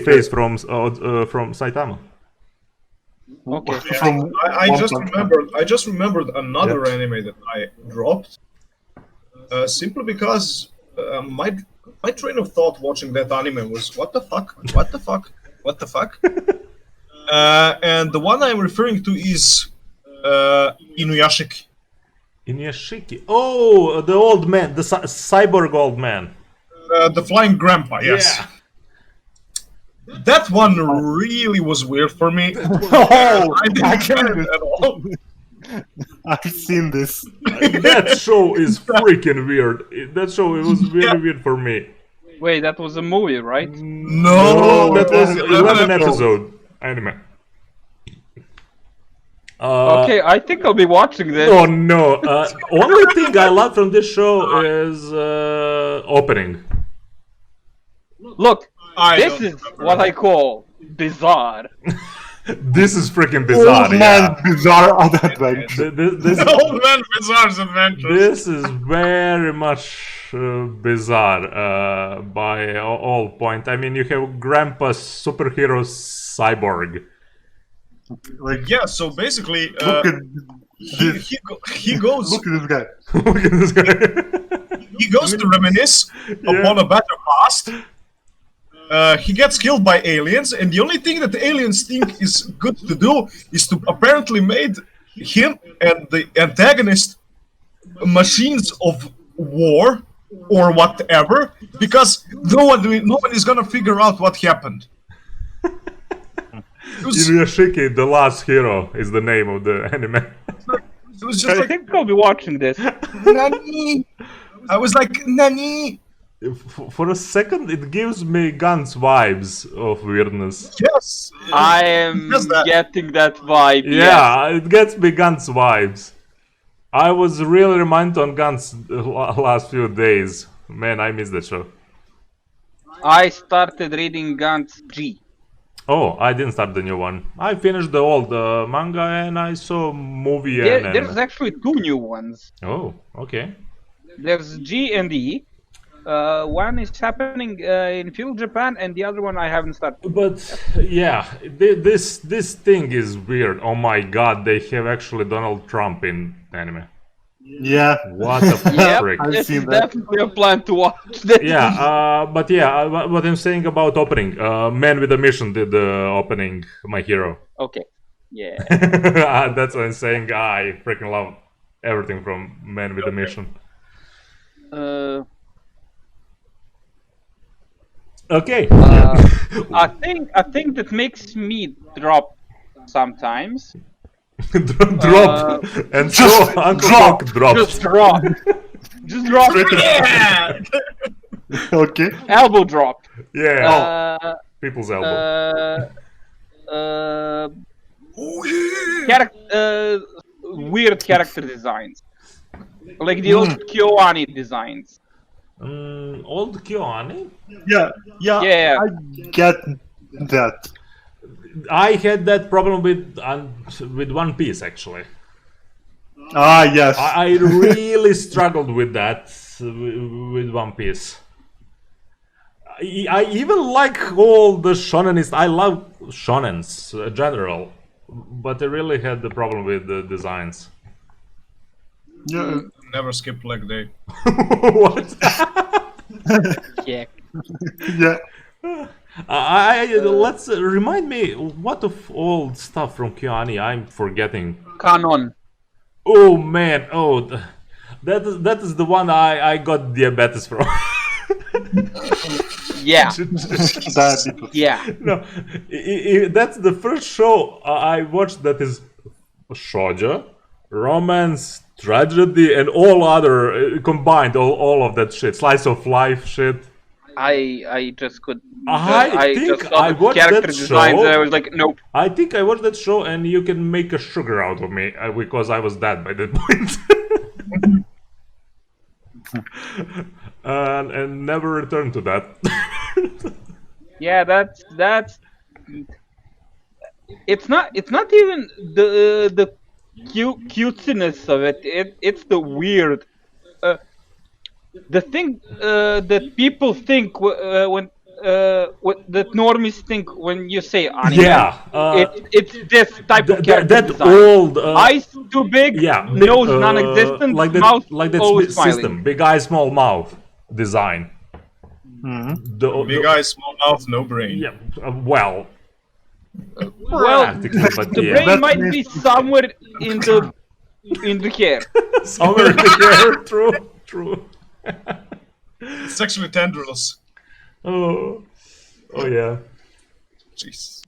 face from Saitama.
Okay.
Yeah, I just remembered another anime that I dropped, simply because my train of thought watching that anime was what the fuck. And the one I'm referring to is Inuyashiki.
Inuyashiki. Oh, the old man, the cyborg old man.
The flying grandpa, yes. Yeah. That one really was weird for me. I didn't get it at all.
I've seen this.
That show is freaking weird. That show was very weird for me.
Wait, that was a movie, right?
No,
that was 11 episode anime.
Okay, I think I'll be watching this.
Oh no! Only thing I love from this show is opening.
Look, this is what I call bizarre.
This is freaking bizarre.
Old man bizarre adventure.
Old man bizarre's adventure.
This is very much bizarre by all point. I mean, you have Grandpa's superhero cyborg.
So basically,
look at
he goes.
Look at this guy.
Look at this guy.
He goes to reminisce upon a better past. He gets killed by aliens, and the only thing that the aliens think is good to do is to apparently made him and the antagonist machines of war or whatever, because no one is gonna figure out what happened.
Inuyashiki, the last hero, is the name of the anime.
I think I'll be watching this.
I was like, Nani?
For a second, it gives me Guns vibes of weirdness.
Yes.
I am getting that vibe.
Yeah, it gets me Guns vibes. I was really reminded on Guns the last few days. Man, I miss that show.
I started reading Guns G.
Oh, I didn't start the new one. I finished the old manga and I saw movie and...
There's actually 2 new ones.
Oh, okay.
There's G and E. One is happening in Phil, Japan, and the other one I haven't started.
But yeah, this thing is weird. Oh my god, they have actually Donald Trump in anime.
Yeah.
What the frick?
I've
This
seen
is
that.
definitely a plan to watch this.
Yeah, but yeah, what I'm saying about opening, Man with a Mission did the opening, My Hero.
Okay. Yeah.
That's what I'm saying. I freaking love everything from Man with a Mission. Okay.
I think that makes me drop sometimes.
Drop and so Uncle Hawk dropped.
Just drop. Just drop.
Yeah.
Okay.
Elbow drop.
Yeah. People's elbow.
Weird character designs, like the old KyoAni designs.
Old KyoAni?
Yeah.
Yeah.
I get that.
I had that problem with One Piece actually.
Ah, yes.
I really struggled with that with One Piece. I even like all the shonenists. I love shonens in general, but I really had the problem with the designs.
Yeah.
Never skip leg day.
What?
Yeah.
Yeah.
Let's remind me what of old stuff from KyoAni I'm forgetting.
Canon.
Oh man, that is the one I got diabetes from.
Yeah.
That
Yeah.
No, that's the first show I watched that is shoujo, romance, tragedy, and all other combined, all of that shit, slice of life shit.
I just could.
I think
just saw
I
the
watched
character
that
designs
show.
and I was like, nope.
I think I watched that show, and you can make a sugar out of me because I was dead by that point. And never returned to that.
Yeah, that's. It's not even the cutesiness of it. It's the weird. The thing that people think when that normies think when you say anime.
Yeah,
it's this type of character
that
design.
old
Eyes too big,
yeah,
nose non-existent,
like that,
mouth
like that
always smiling.
system, big eye, small mouth design.
Big eyes, small mouth, no brain.
Yeah, well,
Well,
practically, but
the
yeah.
brain might be somewhere in the hair.
Somewhere in the air, true.
It's actually tendrils.
Oh yeah.
Jeez.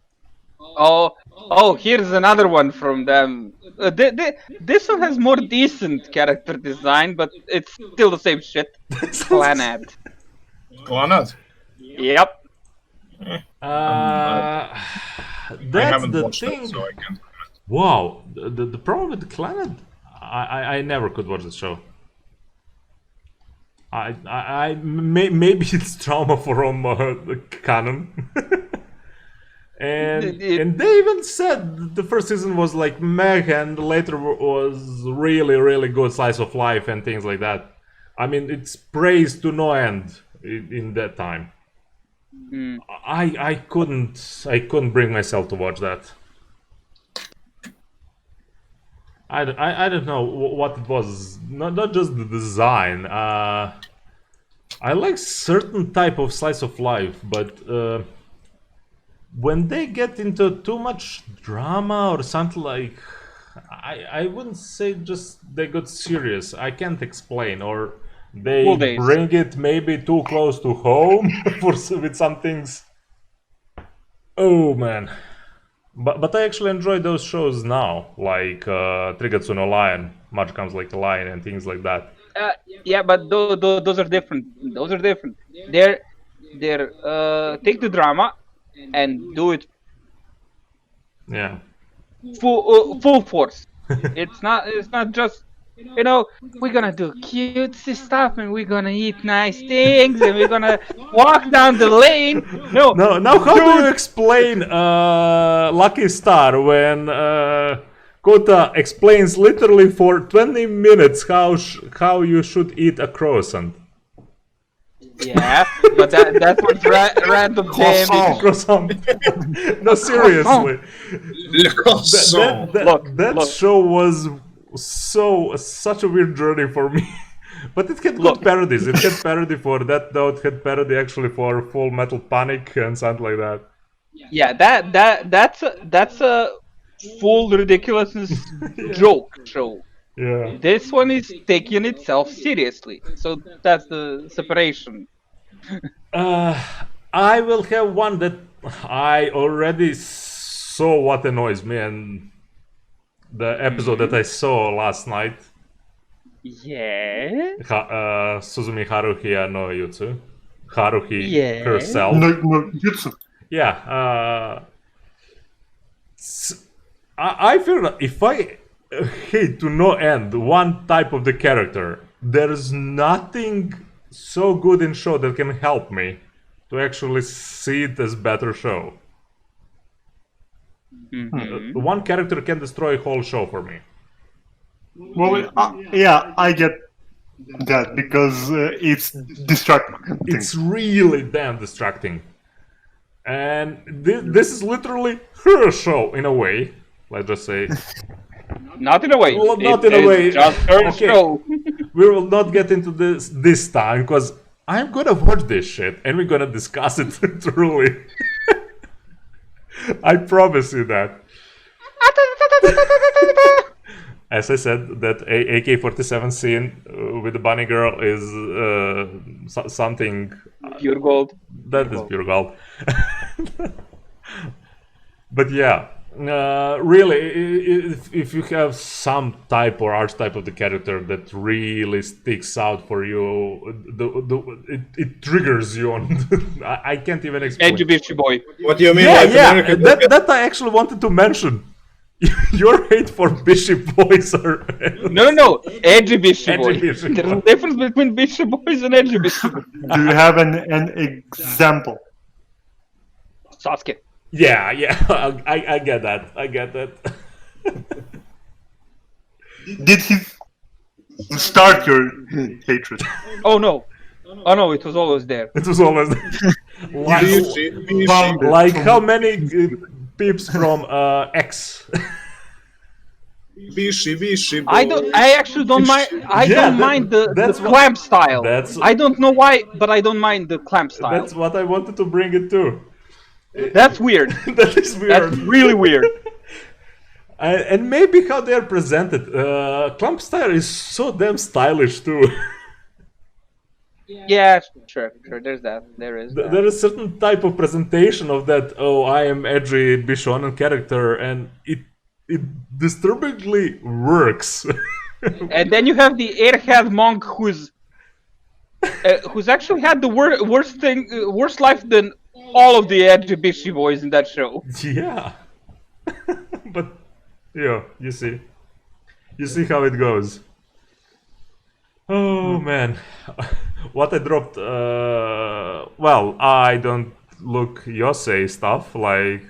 Oh, here's another one from them. This one has more decent character design, but it's still the same shit. Clannad.
Clannad?
Yep.
I
That's
haven't
the
watched
thing.
that, so I can't.
Wow, the problem with Clannad, I never could watch the show. Maybe it's trauma from the canon. and they even said the first season was like meh, and later was really good, slice of life and things like that. I mean, it's praised to no end in that time. I couldn't bring myself to watch that. I don't know what it was. Not just the design. I like certain type of slice of life, but when they get into too much drama or something like, I wouldn't say just they got serious. I can't explain, or they bring it maybe too close to home with some things. Oh man. But I actually enjoy those shows now, like Trigatsu no Lion, Much Comes Like a Lion, and things like that.
Yeah, but those are different. Those are different. They're take the drama and do it full force. It's not just, we're gonna do cutesy stuff and we're gonna eat nice things and we're gonna walk down the lane. No.
Now how do you explain Lucky Star when Kota explains literally for 20 minutes how you should eat a croissant?
Yeah, but that was random damage.
Croissant. No, seriously. That show was such a weird journey for me. But it had good parodies. It had parody for that, though. It had parody actually for Full Metal Panic and something like that.
Yeah, that's a full ridiculousness joke show.
Yeah.
This one is taking itself seriously, so that's the separation.
I will have one that I already saw what annoys me, and the episode that I saw last night.
Yeah.
Suzumi Haruhi no Yutsu. Haruhi herself.
No, Jutsu.
Yeah. I feel that if I hate to no end one type of the character, there's nothing so good in show that can help me to actually see it as better show. One character can destroy a whole show for me.
Well, yeah, I get that because it's distracting.
It's really damn distracting. And this is literally her show in a way. Let's just say.
Not in a way.
Well, not in a way.
Just her show.
We will not get into this time because I'm gonna watch this shit and we're gonna discuss it truly. I promise you that. As I said, that AK-47 scene with the bunny girl is something.
Pure gold.
That is pure gold. But yeah. Really, if you have some type or archetype of the character that really sticks out for you, it triggers you on. I can't even explain.
Edgy boy.
What do you mean?
Yeah. That I actually wanted to mention. Your hate for Bishy boys are...
No. Edgy Bishy boy.
Bishy boy.
There's a difference between Bishy boys and edgy Bishy boys.
Do you have an example?
Sasuke.
Yeah, I get that.
Did he start your hatred?
Oh no, it was always there.
It was always like how many peeps from X?
Bishi.
I actually don't mind. Don't mind the clamp style. I don't know why, but I don't mind the clamp style.
That's what I wanted to bring it to.
That's weird.
That is weird.
That's really weird.
And maybe how they are presented. Clamp style is so damn stylish too.
Yeah, sure. There's that. There is.
There is certain type of presentation of that. Oh, I am edgy Bishonen character, and it disturbingly works.
And then you have the airhead monk who's actually had the worst life than all of the edgy Bishi boys in that show.
Yeah. But yeah, you see how it goes. Oh man, what I dropped. Well, I don't look Yosei stuff like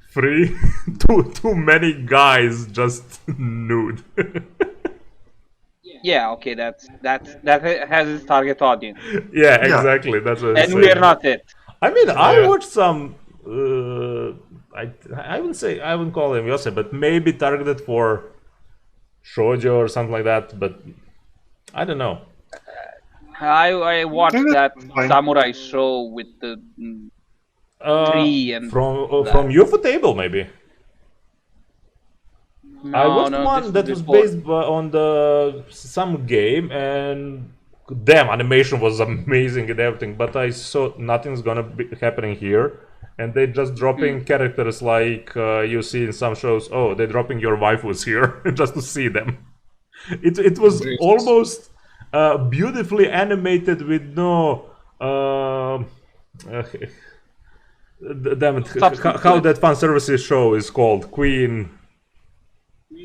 free. too many guys just nude.
Yeah, okay, that has its target audience.
Yeah, exactly. That's what.
And we are not it.
I mean, I watched some. I wouldn't call them Yosei, but maybe targeted for shoujo or something like that. But I don't know.
I watched that samurai show with the tree and
from UFO Table maybe.
No,
I watched one that was based on some game, and damn, animation was amazing and everything. But I saw nothing's gonna be happening here, and they just dropping characters like you see in some shows. Oh, they're dropping your waifus here just to see them. It was
Jesus.
almost beautifully animated with no. Damn it! How that fan services show is called? Queen's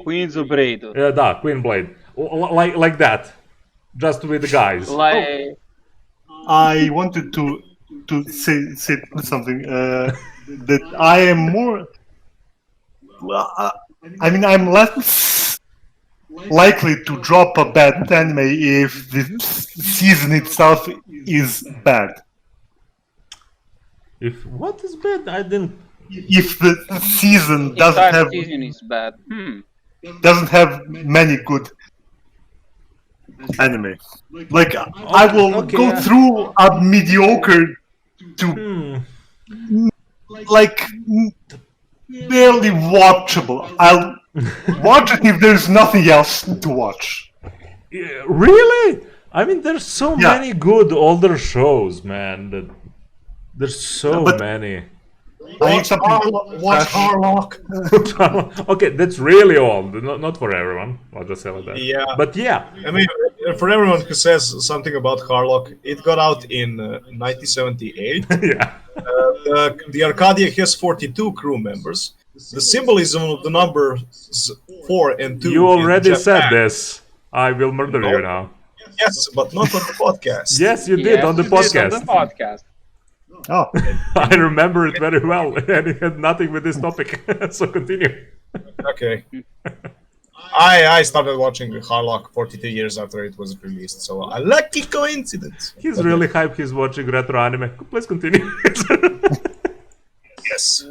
Blade.
Yeah, Queen Blade. Like that, just with the guys.
Like
I wanted to say something that I am more. I mean, I'm less likely to drop a bad anime if the season itself is bad.
If what is bad, I didn't.
If the season
season is bad.
doesn't have many good anime. Like I will go through a mediocre to like barely watchable. I'll watch it if there's nothing else to watch.
Yeah, really? I mean, there's so many good older shows, man. There's so many.
Watch Harlock.
Okay, that's really old. Not for everyone. I'll just say like that.
Yeah.
But yeah.
I mean, for everyone who says something about Harlock, it got out in 1978.
Yeah.
The Arcadia has 42 crew members. The symbolism of the numbers 4 and 2.
You already said this. I will murder you now.
Yes, but not on the podcast.
Yes, you did on the podcast.
Oh,
I remember it very well, and it had nothing with this topic. So continue.
Okay. I started watching Harlock 42 years after it was released, so a lucky coincidence.
He's really hyped. He's watching retro anime. Please continue.
Yes.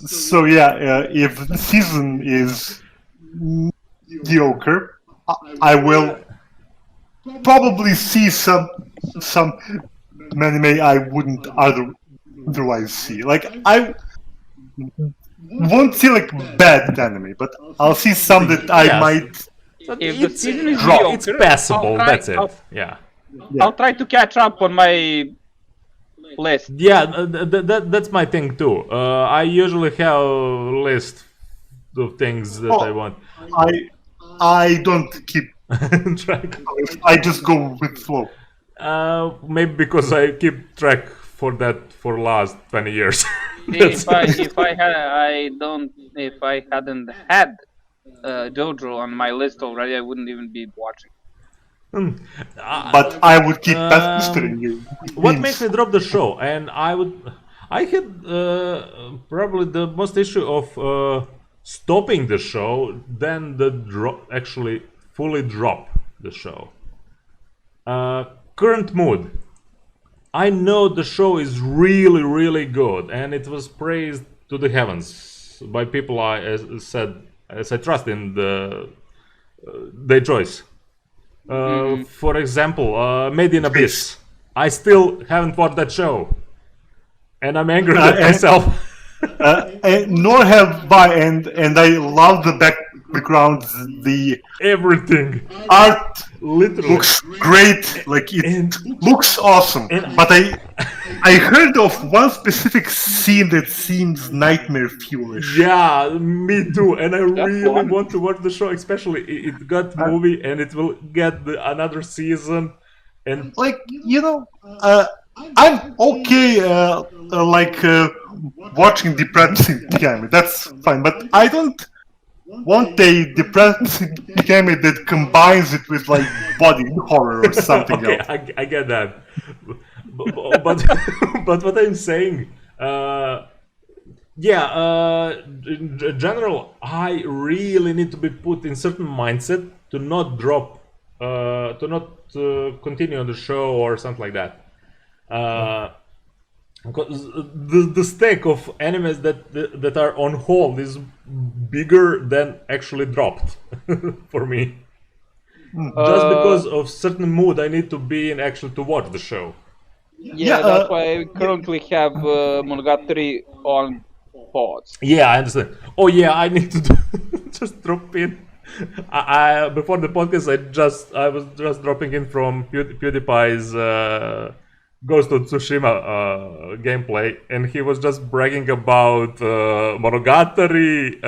So yeah, if the season is mediocre, I will probably see some anime I wouldn't otherwise see. Like I won't see like bad anime, but I'll see some that I might
If the season is
drop.
mediocre,
It's passable. That's it.
Yeah. I'll try to catch up on my list.
Yeah, that's my thing too. I usually have a list of things that I want.
I don't keep
track.
I just go with flow.
Maybe because I keep track for that for last 20 years.
If I hadn't had JoJo on my list already, I wouldn't even be watching.
But I would keep pestering you.
What makes me drop the show? And I had probably the most issue of stopping the show than actually fully drop the show. Current mood. I know the show is really, really good, and it was praised to the heavens by people as I trust in their choice. For example, Made in Abyss. I still haven't watched that show, and I'm angry at myself.
Nor have I, and I love the backgrounds, the
everything.
Art
literally
looks great, like it looks awesome. But I heard of one specific scene that seems nightmare fuelish.
Yeah, me too. And I really want to watch the show, especially it got movie and it will get another season. And
like I'm okay, watching depressing anime. That's fine, but I don't want a depressing anime that combines it with like body horror or something else.
I get that, but what I'm saying, in general, I really need to be put in certain mindset to not drop, to not continue on the show or something like that. Because the stack of animes that are on hold is bigger than actually dropped for me. Just because of certain mood I need to be in actually to watch the show.
Yeah, that's why I currently have Monogatari on pause.
Yeah, I understand. Oh yeah, I need to just drop in. I before the podcast I was just dropping in from PewDiePie's Ghost of Tsushima gameplay, and he was just bragging about Monogatari,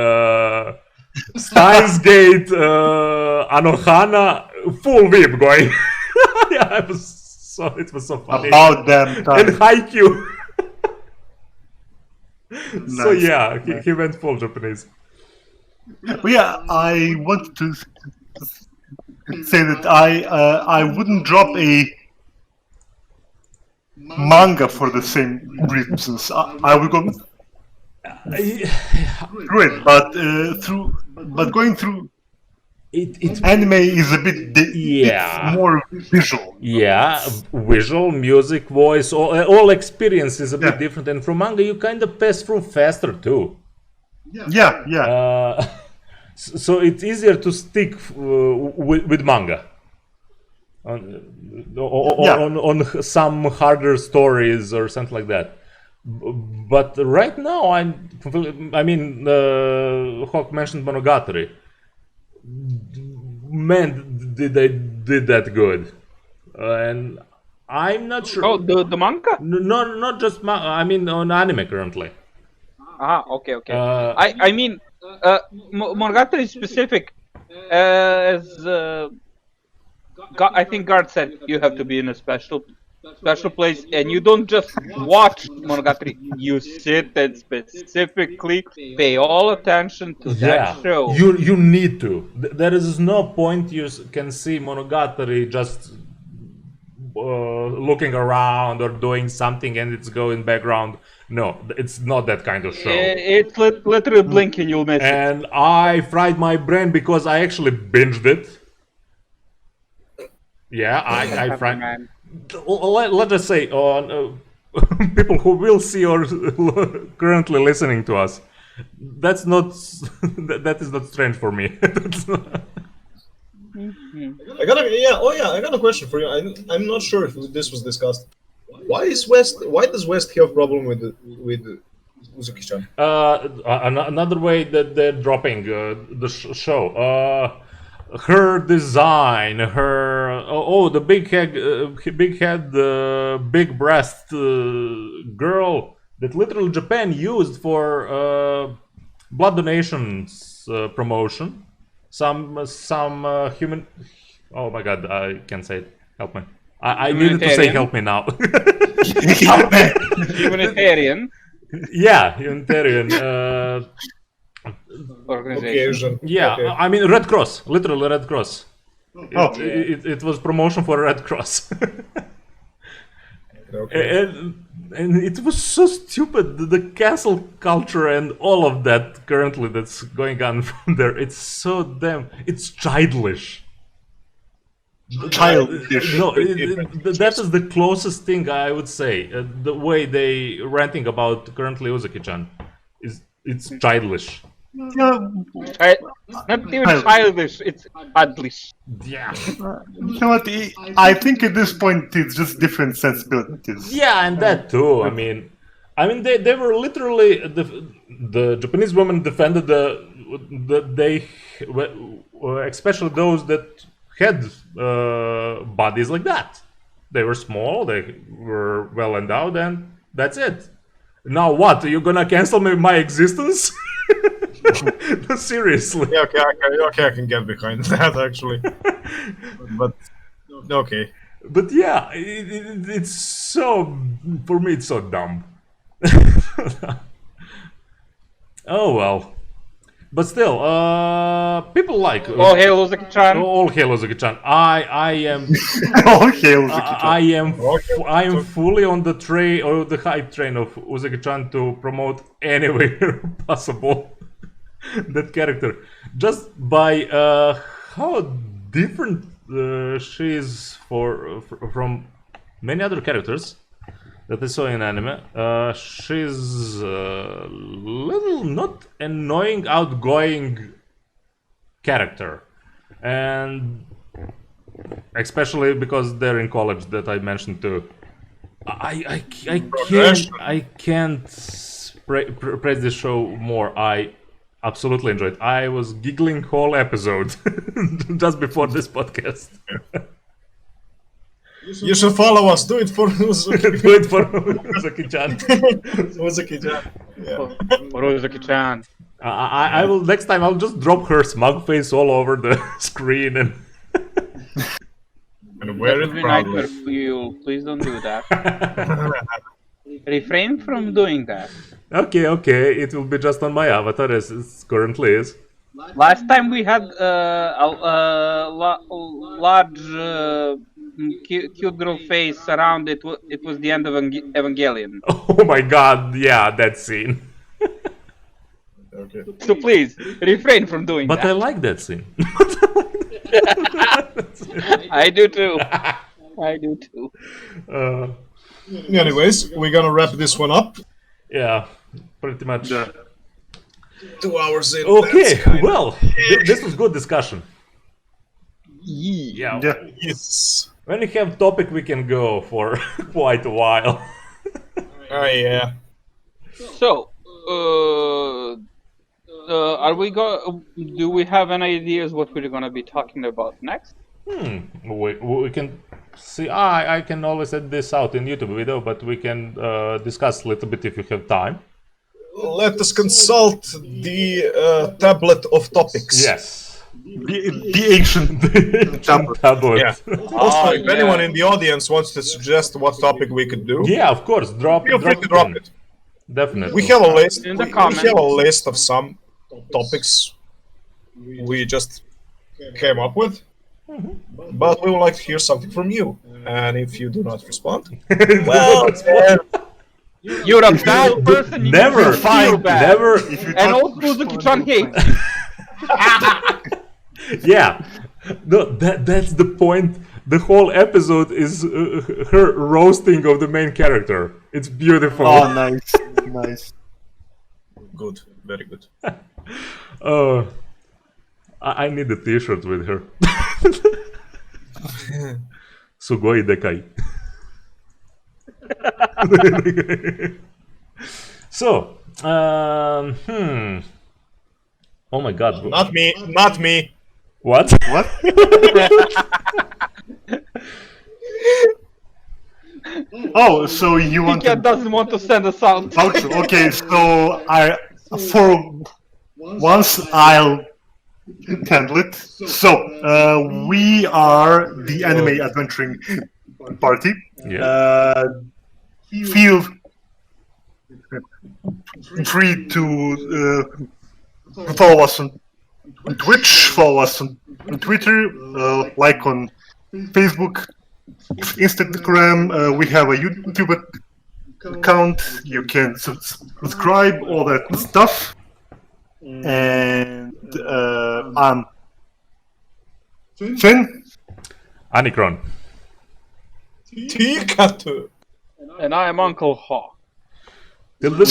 Steins Gate, Anohana, full whip going. Yeah, it was so funny.
About damn time.
And Haikyuu. So
Nice.
yeah, he went full Japanese.
But yeah, I wanted to say that I wouldn't drop a manga for the same reasons. I would go through it, but going through anime is a bit it's more visual.
Yeah, visual, music, voice, all experience is a bit different. And from manga, you kind of pass through faster too.
Yeah.
So it's easier to stick with manga on some harder stories or something like that. But right now, Hawk mentioned Monogatari. Man, did they did that good, and I'm not sure.
Oh, the manga?
No, not just manga. I mean, on anime currently.
Okay. Monogatari is specific. As I think Guard said, you have to be in a special place, and you don't just watch Monogatari. You sit and specifically pay all attention to that show.
You need to. There is no point you can see Monogatari just looking around or doing something and it's going background. No, it's not that kind of show.
It's literally blink and you'll miss it.
And I fried my brain because I actually binged it. Yeah, I fried. Let us say on people who will see or currently listening to us. That's not that is not strange for me.
I got a question for you. I'm not sure if this was discussed. Why does West have a problem with Uzaki-chan?
Another way that they're dropping the show. Her design, the big head, big breast girl that literally Japan used for blood donations promotion. Some human. Oh my God, I can't say it. Help me. I needed to say help me now.
Humanitarian.
Yeah, humanitarian.
Organization.
Yeah,
okay.
I mean Red Cross, literally Red Cross.
Oh.
It was promotion for Red Cross.
Okay.
And it was so stupid, the cancel culture and all of that currently that's going on from there. It's so it's childish.
Childish.
No, that is the closest thing I would say. The way they ranting about currently Uzaki-chan it's childish.
Yeah.
Not even childish, it's childish.
Yeah.
You know what? I think at this point it's just different sensibilities.
Yeah, and that too. I mean, they were literally the Japanese women defended they especially those that had bodies like that. They were small, they were well endowed, and that's it. Now what? Are you gonna cancel my existence? Seriously.
Yeah, okay, I can get behind that actually. But okay.
But yeah, it's so, for me it's so dumb. Oh well. But still, people like
All hail Uzaki-chan.
All hail Uzaki-chan. I am
All hail Uzaki-chan.
I am fully on the train or the hype train of Uzaki-chan to promote anywhere possible that character, just by how different she is from many other characters that I saw in anime. She's a little not annoying, outgoing character, and especially because they're in college that I mentioned too. I can't praise this show more. I absolutely enjoyed it. I was giggling whole episode just before this podcast.
You should follow us. Do it for Uzaki.
Do it for Uzaki-chan.
Uzaki-chan. Yeah.
For Uzaki-chan.
I will next time. I'll just drop her smug face all over the screen and
wear it
That would be
proudly.
nightmare for you. Please don't do that. Refrain from doing that.
Okay, it will be just on my avatar as it currently is.
Last time we had a large cute girl face around it. It was the end of Evangelion.
Oh my god, yeah, that scene.
Okay.
So please refrain from doing
But
that.
I like that scene.
I do too. I do too.
Anyways, we're gonna wrap this one up.
Yeah, pretty much.
2 hours in.
Okay,
that's kinda-
well, this was good discussion. Yeah.
Yeah.
Yes.
When we have topic, we can go for quite a while.
Oh yeah.
So, are we do we have any ideas what we're gonna be talking about next?
We can see. I can always add this out in YouTube video, but we can discuss a little bit if you have time.
Let us consult the tablet of topics.
Yes.
The ancient
Tablet.
Yeah. Also, if anyone in the audience wants to suggest what topic we could do,
Yeah, of course.
feel free to drop it.
Definitely.
We have a list.
In the
We
comments.
have a list of some topics we just came up with, but we would like to hear something from you. And if you do not respond, well,
You're a bad person. You
Never,
feel bad.
never.
And old Uzaki-chan hates you.
Yeah, no, that's the point. The whole episode is her roasting of the main character. It's beautiful.
Oh, nice, nice.
good, very good.
I need a T-shirt with her. Sugoi dekai. So, oh my god.
Not me, not me.
What?
What? Oh, so you want
Pika
to?
doesn't want to send us out.
Outro. Okay, so for once I'll handle it. So we are the anime adventuring party.
Yeah.
Feel free to follow us on Twitch, follow us on Twitter, like on Facebook, Instagram. We have a YouTube account. You can subscribe, all that stuff. And I'm Finn.
Anikron.
Tikatu.
And I am Uncle Hawk.
Till the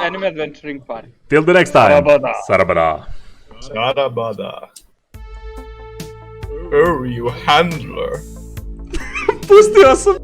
Anime adventuring party.
Till the next time.
Sarabada.
Sarabada.
Sarabada. Oh, you handler.
Pusti awesome.